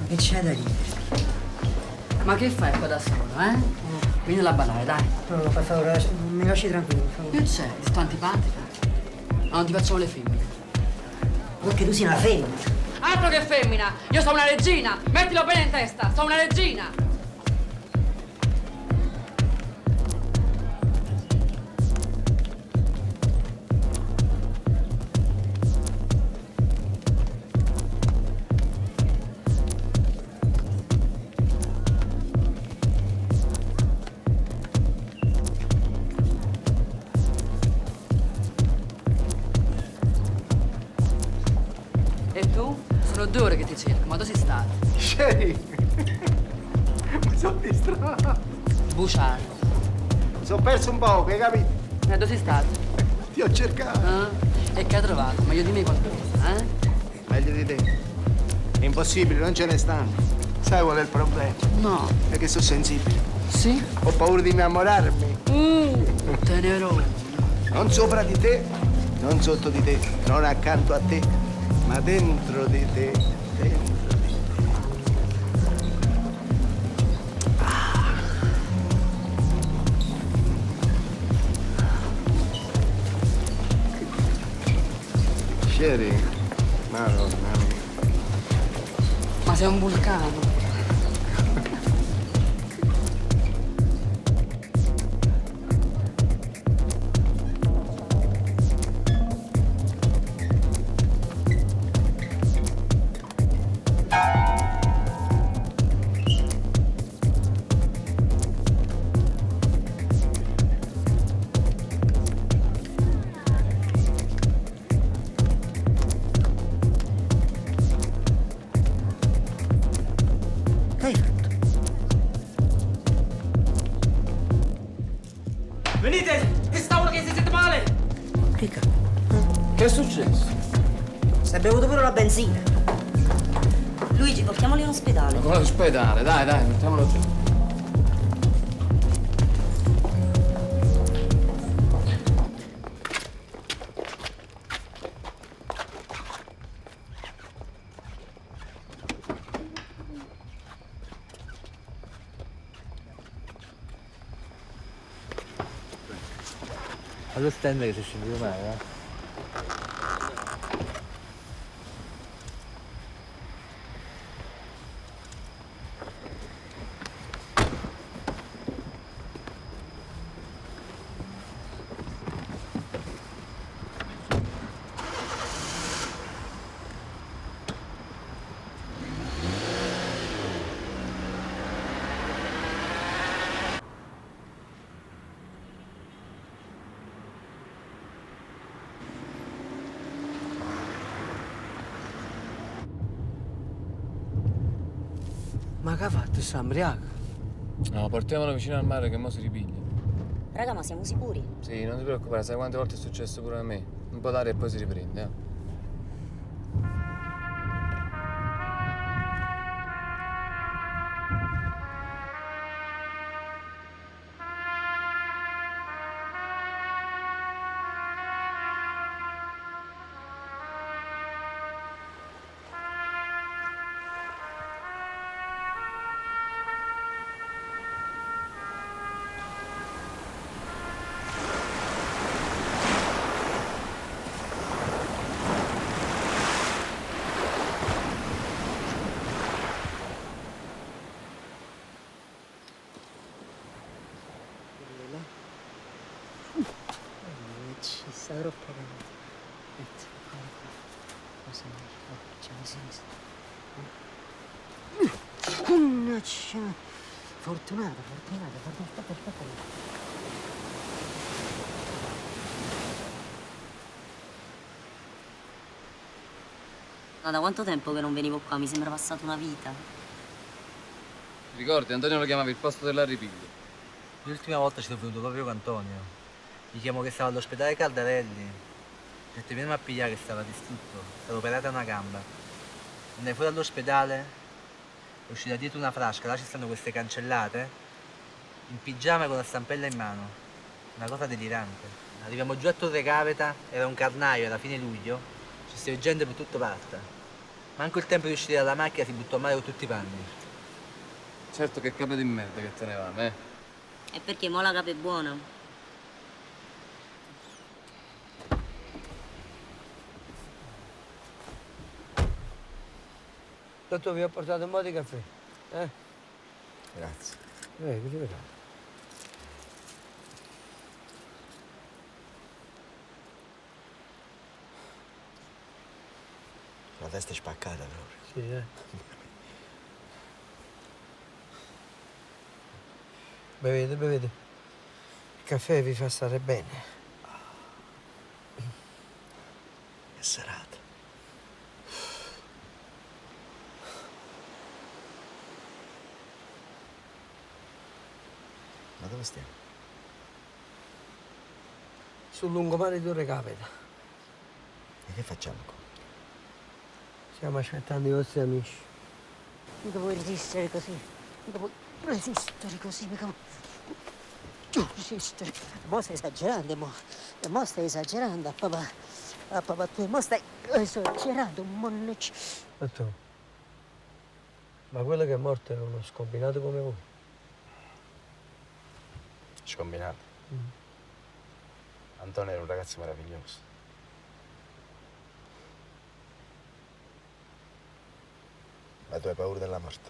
Che c'è da ridere? Ma che fai qua da solo, Vieni a ballare, dai. No, per favore, mi lasci tranquillo, per favore. Che c'è? Ti sto antipatica? Ma non ti facciamo le femmine. Perché tu sei una femmina. Altro che femmina! Io sono una regina! Mettilo bene in testa! Sono una regina! 2 ore che ti cerco, ma dove sei stato? Sherry! Mi sono distratto. Buciato. Mi sono perso un po', hai capito? E dove sei stato? Ti ho cercato. Ah? E che hai trovato? Meglio di me qualcosa, eh? Meglio di te. È impossibile, non ce ne stanno. Sai qual è il problema? No. È che sono sensibile. Sì? Ho paura di innamorarmi. Tenerone. Non sopra di te, non sotto di te, non accanto a te, ma dentro di te, dentro di te. Sherry, madonna mia. Ma sei un vulcano. Venite! Che stavano che si sente male! Che cazzo? Che è successo? Si è bevuto pure la benzina. Luigi, portiamoli in ospedale. Come all'ospedale? Dai, mettiamolo giù. Allo stand che si è sentito male, eh? Ma che ha fatto? Sta ambriaco? No, portiamolo vicino al mare che mo si ripiglia. Raga, ma siamo sicuri? Sì, non ti preoccupare, sai quante volte è successo pure a me. Un po' d'aria e poi si riprende, eh. Ci sta troppo bene. Cosa facciamo sinistra? Fortunata. Ma da quanto tempo che non venivo qua? Mi sembra passata una vita. Ti ricordi? Antonio lo chiamava il posto della ripiglia. L'ultima volta ci sono venuto proprio con Antonio. Gli chiamo che stava all'ospedale Caldarelli. Ho detto vieni a pigliare che stava distrutto. Stava operata una gamba. Andai fuori dall'ospedale, è uscita dietro una frasca, là ci stanno queste cancellate, in pigiama con la stampella in mano. Una cosa delirante. Arriviamo giù a Torre Caveta, era un carnaio, era fine luglio, ci stava gente per tutto parte. Manco il tempo di uscire dalla macchina si buttò a mare con tutti i panni. Certo che capo di merda che tenevamo, eh. E perché mo la capo è buona? Dottore, vi ho portato un po' di caffè. Grazie. Prego. La testa è spaccata proprio. Sì, Bevete. Il caffè vi fa stare bene. Che serata. dove stiamo? Sul lungomare di Torre Capeta. E che facciamo qua? Stiamo aspettando i vostri amici. Mica puoi resistere così. Mica puoi resistere così, mica puoi resistere. Mo stai esagerando, mo stai esagerando, a papà tu, mo stai esagerando, monnecci. Dottore, ma quello che è morto era uno scombinato come voi. Scombinato. Antonio era un ragazzo meraviglioso. Ma tu hai paura della morte?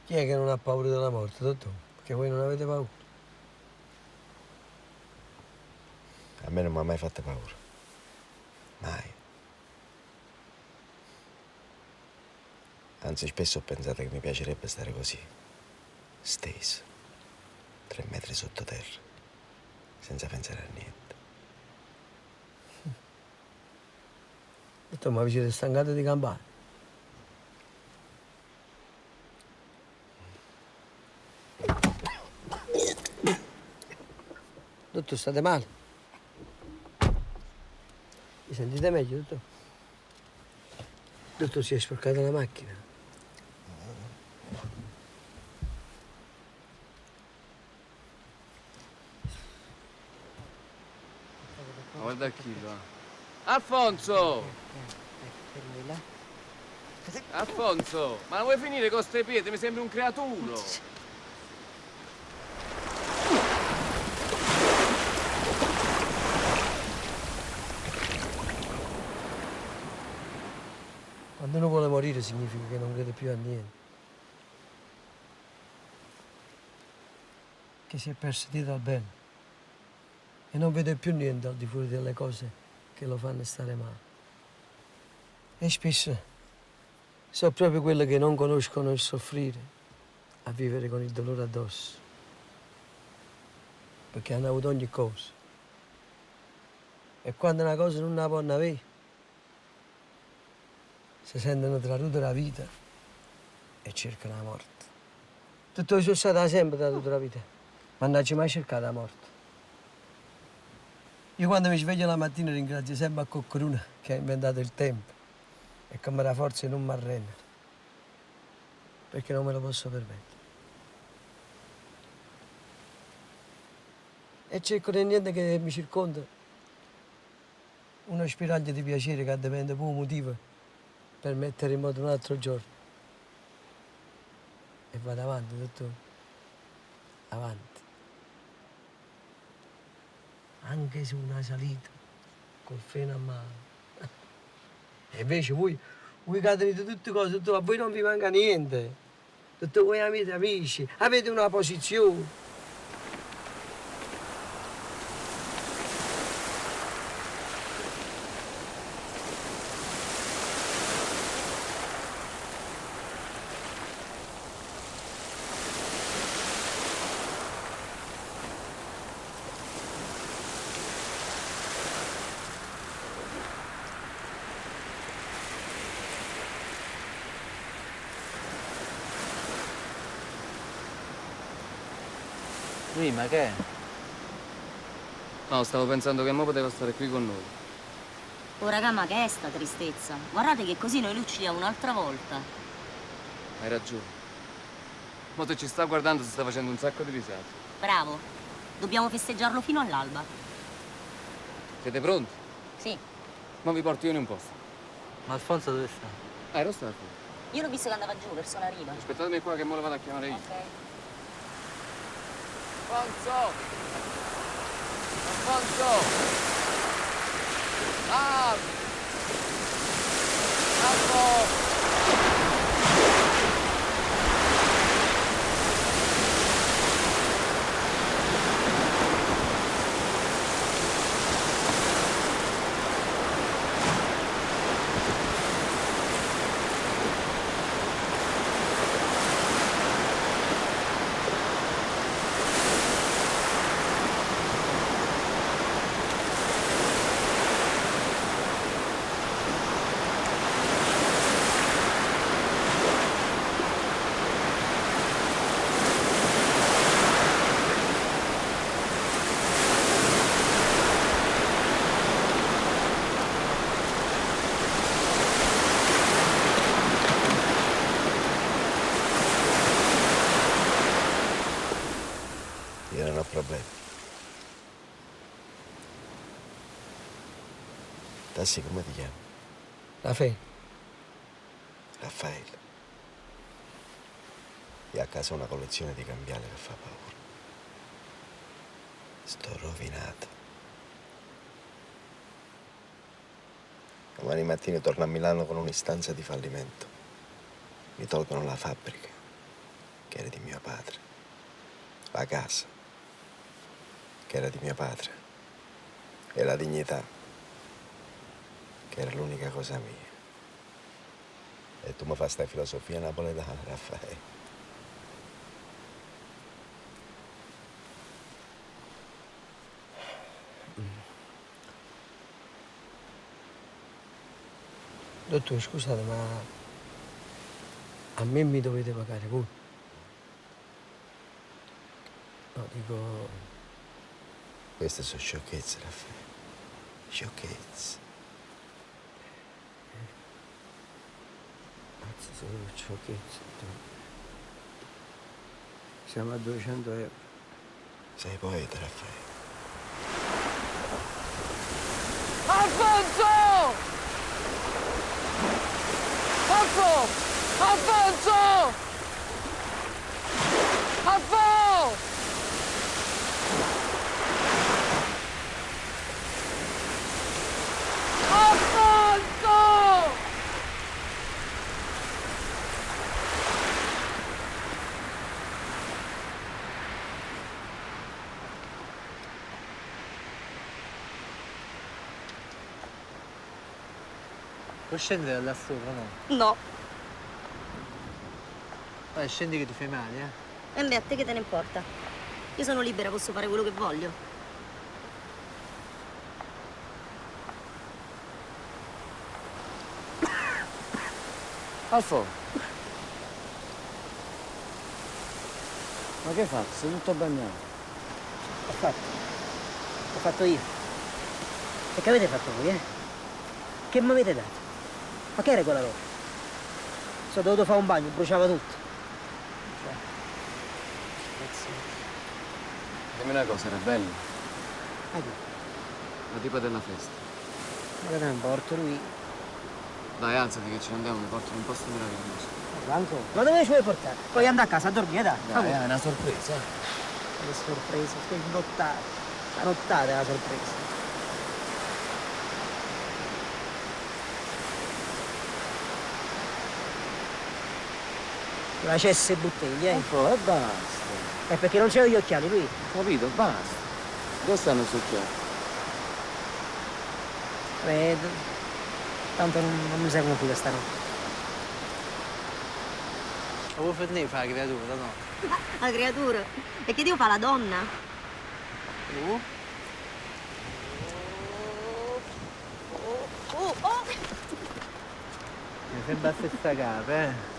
Chi è che non ha paura della morte, dottore? Perché voi non avete paura. A me non mi ha mai fatto paura. Mai. Anzi, spesso ho pensato che mi piacerebbe stare così, steso, 3 metri sottoterra, senza pensare a niente. Dottore, ma vi siete stancati di campare? Dottore, state male? Vi sentite meglio, dottore? Dottore, si è sporcata la macchina. Ma guarda chi va. Alfonso! Alfonso, ma non vuoi finire con ste pietre? Mi sembri un creaturo. Quando uno vuole morire significa che non crede più a niente. Che si è perso dietro al bene. E non vede più niente al di fuori delle cose che lo fanno stare male. E spesso sono proprio quelle che non conoscono il soffrire a vivere con il dolore addosso. Perché hanno avuto ogni cosa. E quando una cosa non la possono avere, si sentono traduti dalla vita e cercano la morte. Tutto questo è stato sempre traduto dalla vita, ma non ci mai cercato la morte. Io quando mi sveglio la mattina ringrazio sempre a qualcuno che ha inventato il tempo e che mi dà forza di non mi arrendere, perché non me lo posso permettere. E cerco di niente che mi circonda una spiraglia di piacere che diventa pure un motivo per mettere in moto un altro giorno. E vado avanti, dottore. Avanti. Anche su una salita, col freno a mano. E invece voi cadete di tutte cose, dottore, a voi non vi manca niente. Dottore, voi avete amici, avete una posizione. Lui, ma che è? No, stavo pensando che mo poteva stare qui con noi. Oh raga, ma che è sta tristezza? Guardate che così noi li uccidiamo un'altra volta. Hai ragione. Mo te ci sta guardando, si sta facendo un sacco di risate. Bravo. Dobbiamo festeggiarlo fino all'alba. Siete pronti? Sì. Mo vi porto io in un posto. Ma Alfonso dove sta? Ero stato. Io l'ho visto che andava giù verso la riva. Aspettatemi qua che mo lo vado a chiamare io. Ok. Alfonso! Alfonso! Alfonso! problemi. Tassi, come ti chiami? Raffaele. Raffaele. Io a casa ho una collezione di cambiali che fa paura. Sto rovinato. Domani mattina torno a Milano con un'istanza di fallimento. Mi tolgono la fabbrica, che era di mio padre. La casa, che era di mio padre. E la dignità, che era l'unica cosa mia. E tu mi fai sta filosofia napoletana, Raffaele. Dottore, scusate, ma a me mi dovete pagare voi? No, dico... Queste sono sciocchezze, Raffaele. Sciocchezze. Anzi, sono sciocchezze. Siamo a 200 euro. Sei poeta, Raffaele. Alfonso! Alfonso! Alfonso! Alfonso! Puoi scendere da là sopra, no? No. Vai, scendi che ti fai male, eh? E beh, a te che te ne importa? Io sono libera, posso fare quello che voglio. Alfo. Ma che hai fatto? Sei tutto bagnato. L'ho fatto io. E che avete fatto voi, eh? Che mi avete dato? Ma che era quella roba? Sono dovuto fare un bagno, bruciava tutto. Dimmi una cosa, era bello. Ma che? La tipa della festa. Ma che te ne importa, lui? Dai, alzati che ce ne andiamo, mi portano in un posto meraviglioso. Franco? Ma dove ci vuoi portare? Puoi andare a casa a dormire, dai. Dai, è una sorpresa. Che sorpresa, che nottata. La nottata è la sorpresa. La cesse e bottiglie, E basta. È perché non c'ho gli occhiali, lui. Capito? Basta. Dove stanno i suoi occhiali? Vedo. Tanto non mi servono più questa notte. Ma vuoi finire di fare la creatura, no? La creatura? E che Dio fa la donna? Tu? Oh! Mi sembra la stessa capa, eh?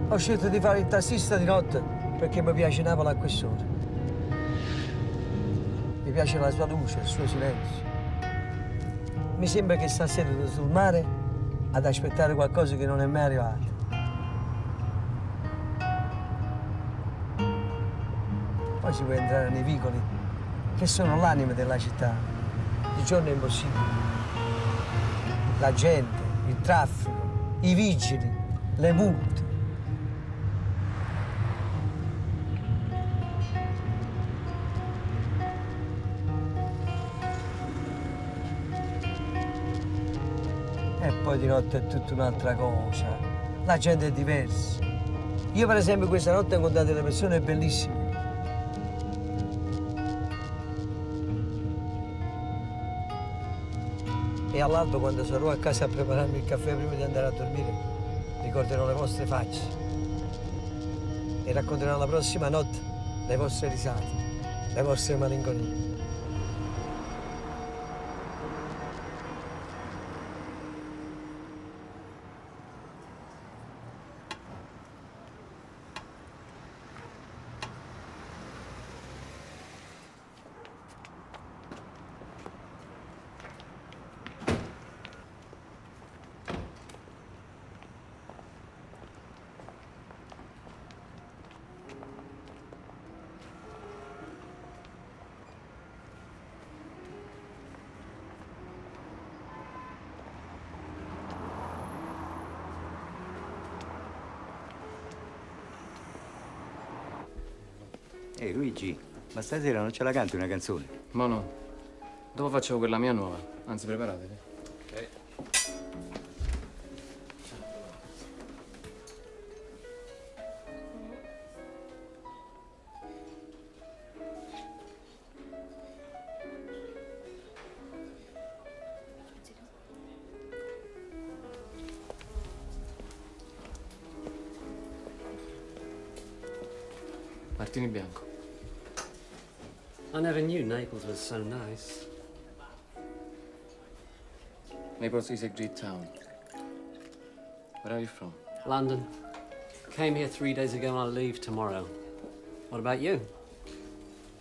Ho scelto di fare il tassista di notte perché mi piace Napoli a quest'ora. Mi piace la sua luce, il suo silenzio. Mi sembra che sta seduto sul mare ad aspettare qualcosa che non è mai arrivato. Poi si può entrare nei vicoli, che sono l'anima della città. Di giorno è impossibile. La gente, il traffico, i vigili, le multe. E poi di notte è tutta un'altra cosa. La gente è diversa. Io per esempio questa notte ho incontrato delle persone bellissime. E all'alba quando sarò a casa a prepararmi il caffè prima di andare a dormire, ricorderò le vostre facce e racconterò la prossima notte le vostre risate, le vostre malinconie. Ehi Luigi, ma stasera non ce la canti una canzone? Ma no. Dopo faccio quella mia nuova. Anzi, preparatevi. Ok. Martini bianco. I never knew Naples was so nice. Naples is a great town. Where are you from? London. Came here 3 days ago and I leave tomorrow. What about you?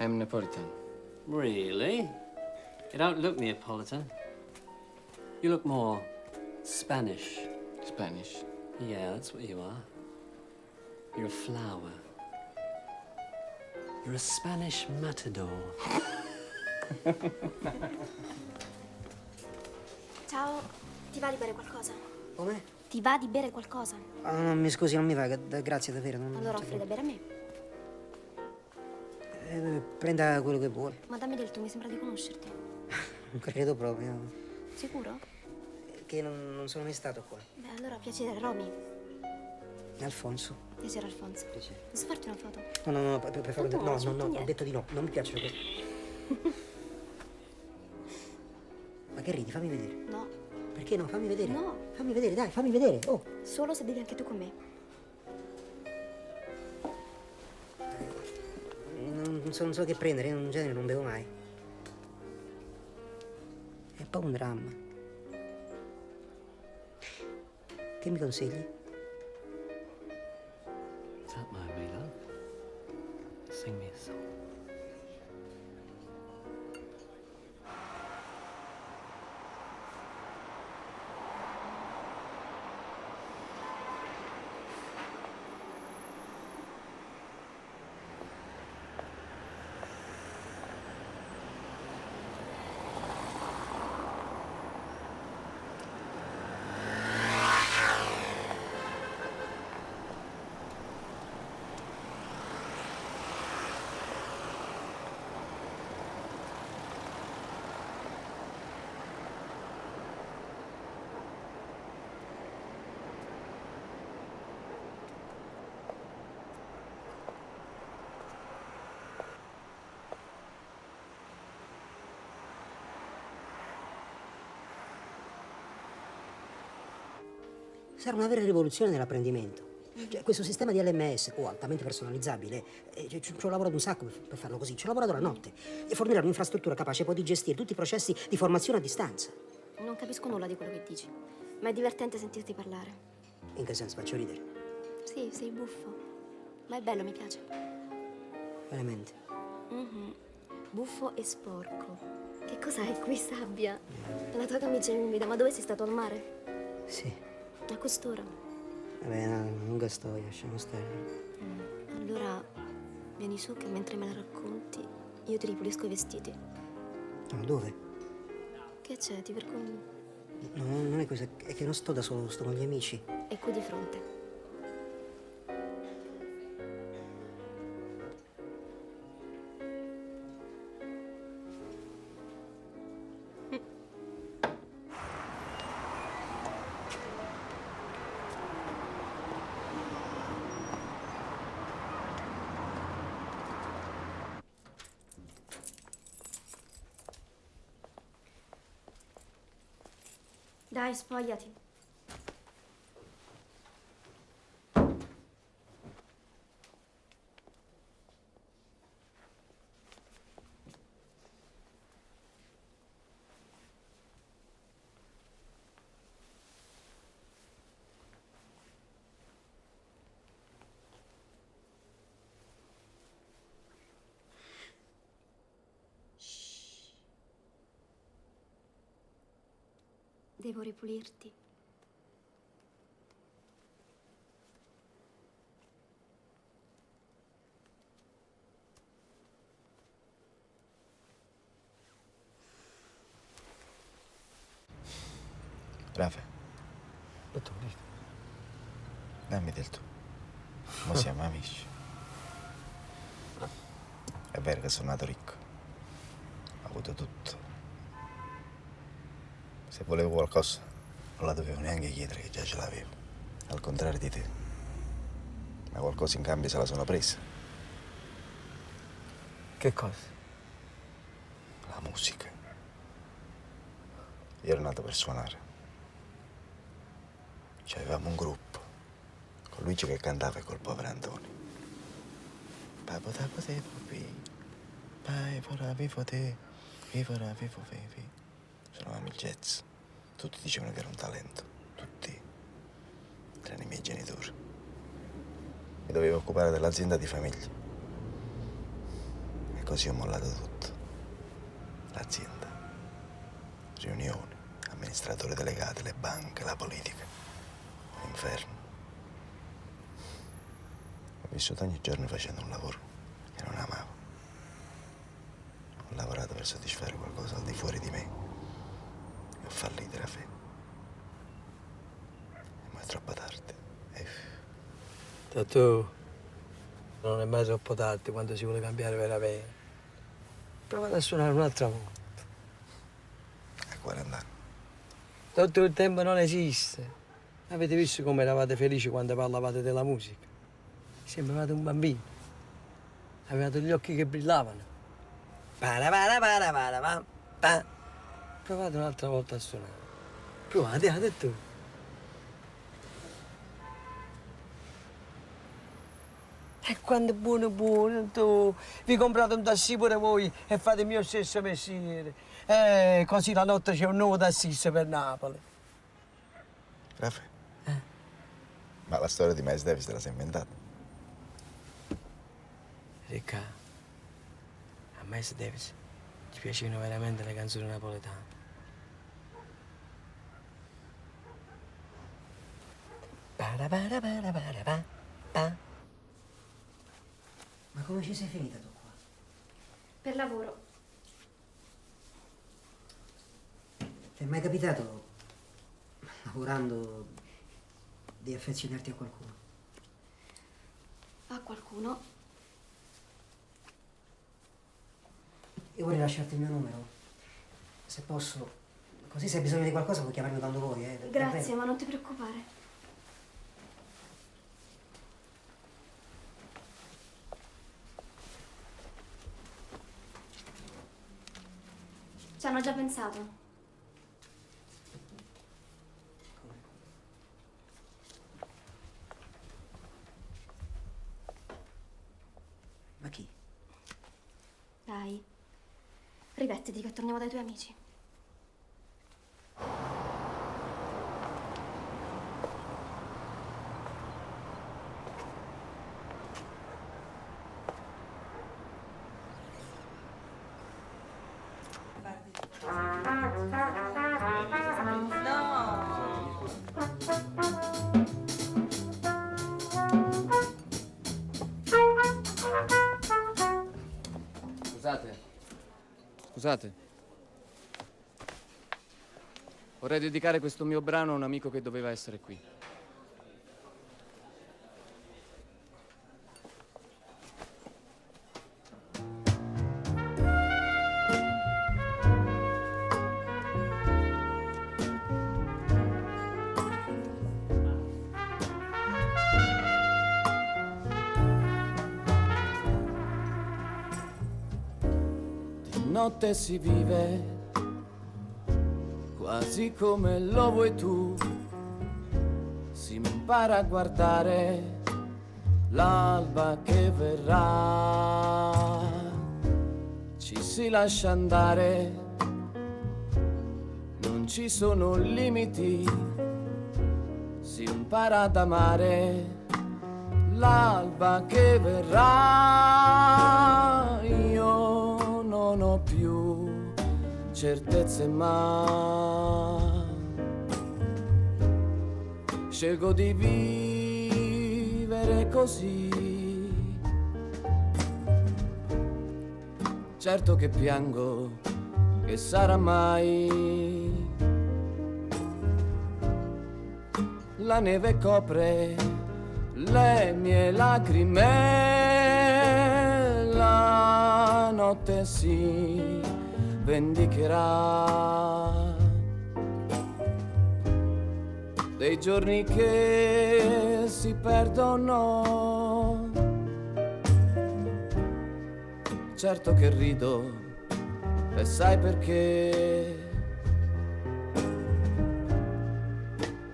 I'm Neapolitan. Really? You don't look Neapolitan. You look more Spanish. Spanish? Yeah, that's what you are. You're a flower. You're a Spanish matador. Ciao, ti va di bere qualcosa? Come? Ti va di bere qualcosa? Ah, no, mi scusi, non mi va, grazie davvero. Allora offri da bere a me. Prenda quello che vuole. Ma dammi del tu, mi sembra di conoscerti. Non credo proprio. Sicuro? Che non sono mai stato qua. Beh, allora piacere, Romy. Alfonso. Piacere, Alfonso. Piacere. Posso farti una foto? No, per favore. No, No, aspetta, ho niente. detto di no. Non mi piacciono queste. Ma che ridi? Fammi vedere. No. Perché no? Fammi vedere. No. Fammi vedere, dai, fammi vedere. Oh. Solo se bevi anche tu con me. Non so che prendere, in genere non bevo mai. È un po' un dramma. Che mi consigli? Don't mind me, love. Sing me a song. Sarà una vera rivoluzione nell'apprendimento. Cioè, questo sistema di LMS, altamente personalizzabile, ci ho lavorato un sacco per farlo così. Ci ho lavorato la notte e fornire un'infrastruttura capace poi di gestire tutti i processi di formazione a distanza. Non capisco nulla di quello che dici, ma è divertente sentirti parlare. In che senso? Faccio ridere? Sì, sei buffo, ma è bello, mi piace. Veramente. Buffo e sporco. Che cos'hai qui, sabbia? La tua camicia è umida, ma dove sei stato al mare? Sì. A quest'ora. Vabbè, no, lunga storia, lasciamo stare. Allora, vieni su che mentre me la racconti, io ti ripulisco i vestiti. No, dove? Che c'è, ti vergogni? No, non è questo, è che non sto da solo, sto con gli amici. È qui di fronte. Dai, spogliati. Devo ripulirti. Rafa, Dottor, dite. dammi del tu. Mo siamo amici. È vero che sono nato ricco. Ho avuto tutto. Se volevo qualcosa, non la dovevo neanche chiedere, che già ce l'avevo. Al contrario di te. Ma qualcosa in cambio se la sono presa. Che cosa? La musica. Io ero nato per suonare. Avevamo un gruppo, con Luigi che cantava e col povero Antonio. Papo tapo te pupi, pai fora vivo te, vivora vivo vivi. Suonavamo il jazz. Tutti dicevano che era un talento, tutti, tranne i miei genitori. Mi dovevo occupare dell'azienda di famiglia. E così ho mollato tutto. L'azienda, riunioni, amministratori delegati, le banche, la politica. L'inferno. Ho vissuto ogni giorno facendo un lavoro che non amavo. Ho lavorato per soddisfare qualcosa al di fuori di me. E ho fallito, Rafa. Ma è troppo tardi. Tu non è mai troppo tardi quando si vuole cambiare veramente. Provate a suonare un'altra volta. A 40 anni. Tutto il tempo non esiste. Avete visto come eravate felici quando parlavate della musica? Sembravate un bambino. Avevate gli occhi che brillavano. Provate un'altra volta a suonare. Provate tu. E quando è buono buono, tu vi comprate un tassì pure voi e fate il mio stesso mestiere. Così la notte c'è un nuovo tassista per Napoli. Rafa? Ma la storia di Miles Davis te la sei inventata? Ricca, a Miles Davis ci piacevano veramente le canzoni napoletane. Ma come ci sei finita tu qua? Per lavoro. Ti è mai capitato, lavorando, di affezionarti a qualcuno? A qualcuno? Io vorrei lasciarti il mio numero, se posso. Così se hai bisogno di qualcosa puoi chiamarmi quando vuoi, Grazie, davvero. ma non ti preoccupare. Ci hanno già pensato. Ma chi? Dai, rivettiti che torniamo dai tuoi amici. Scusate. Vorrei dedicare questo mio brano a un amico che doveva essere qui. Notte si vive quasi come lo vuoi tu, si impara a guardare l'alba che verrà, ci si lascia andare, non ci sono limiti, si impara ad amare l'alba che verrà. Io non ho più certezze, ma Scelgo di vivere così. Certo che piango, che sarà mai. La neve copre le mie lacrime, la notte si vendicherà dei giorni che si perdono. Certo che rido, e sai perché?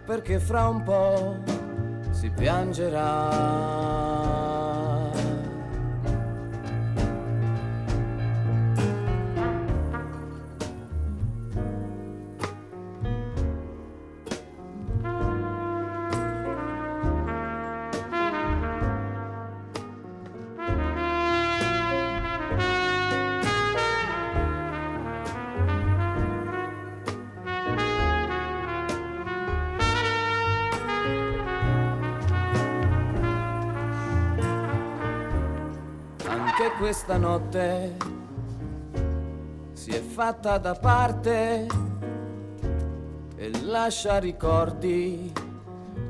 Perché fra un po' si piangerà. Anche questa notte si è fatta da parte e lascia ricordi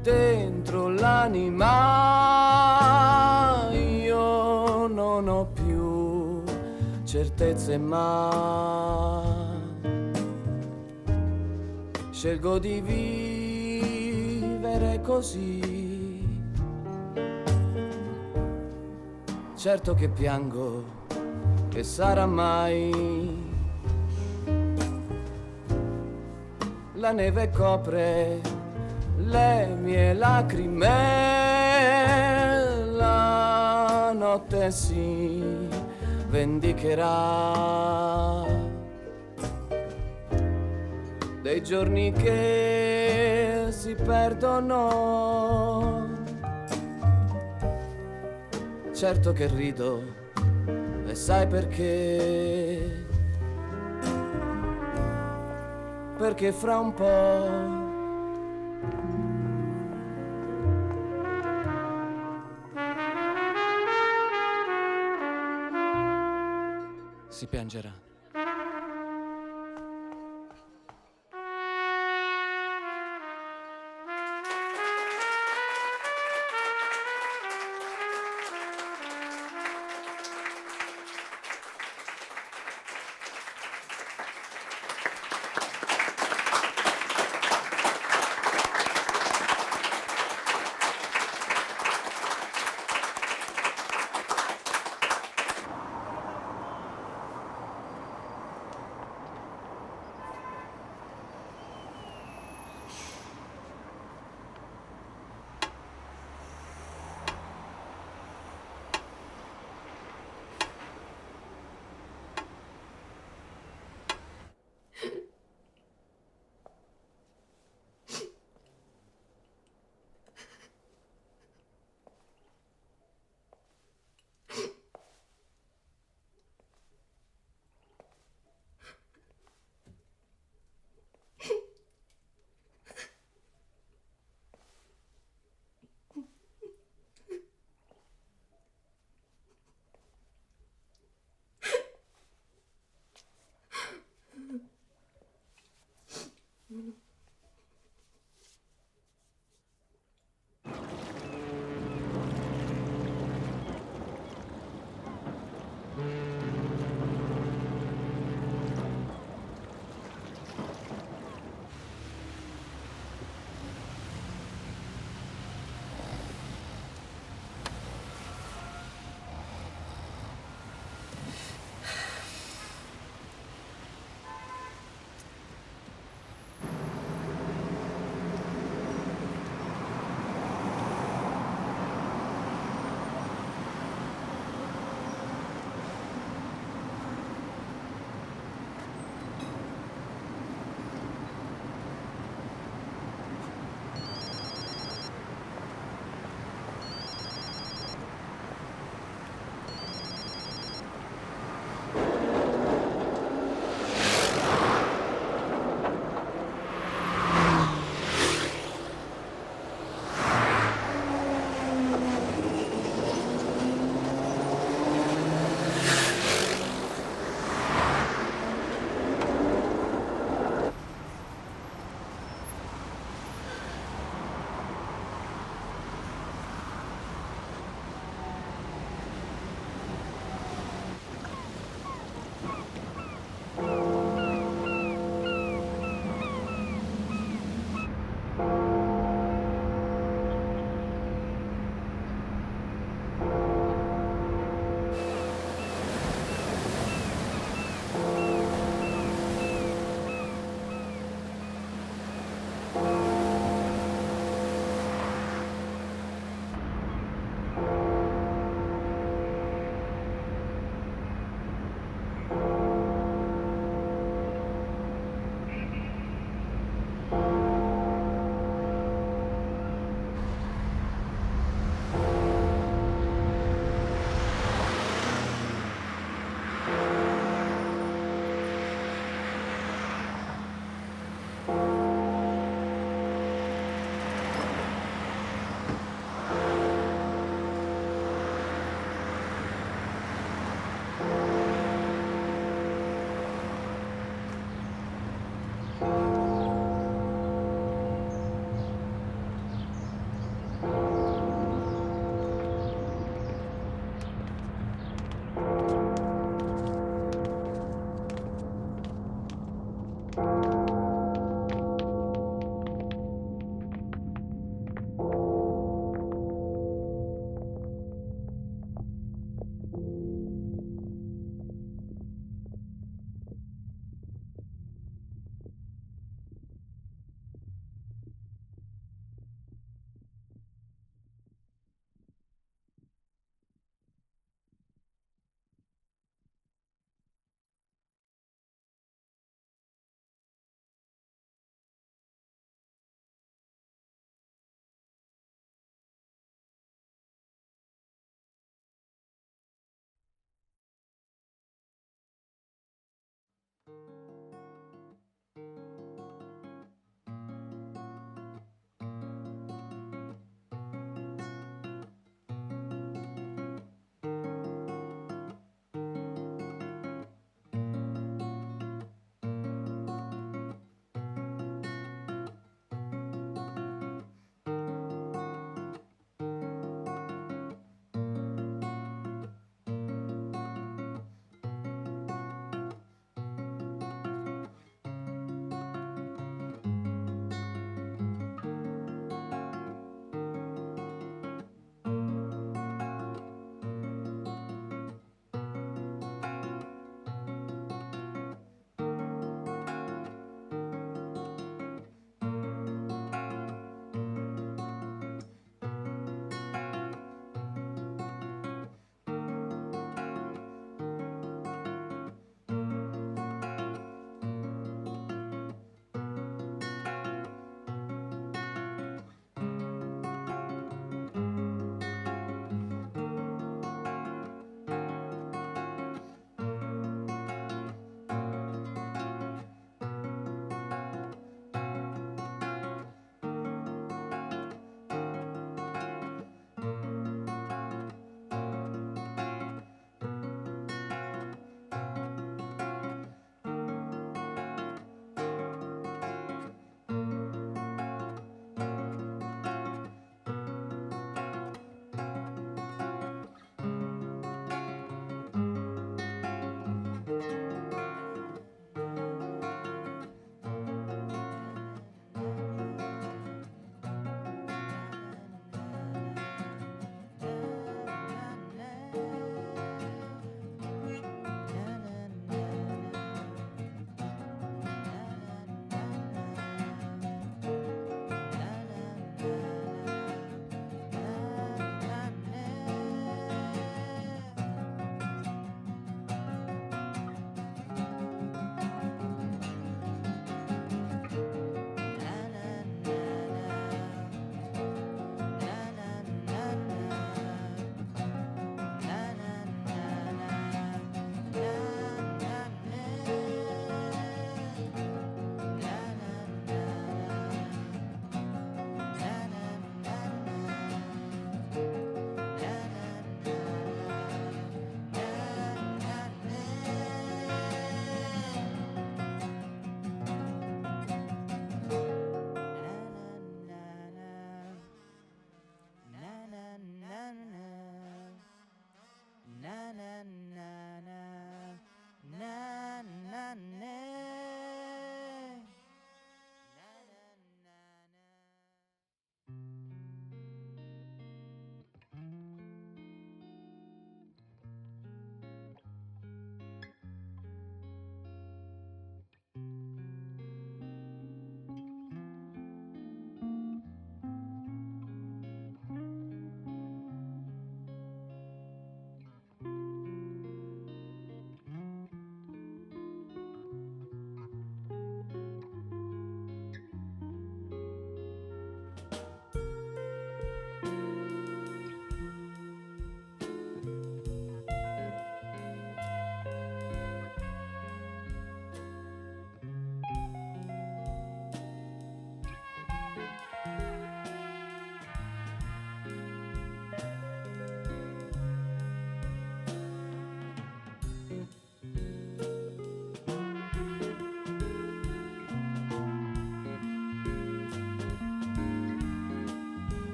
dentro l'anima. Io non ho più certezze ma scelgo di vivere così. Certo che piango, che sarà mai. La neve copre le mie lacrime, la notte si vendicherà dei giorni che si perdono. Certo che rido, e sai perché? Perché fra un po' si piangerà.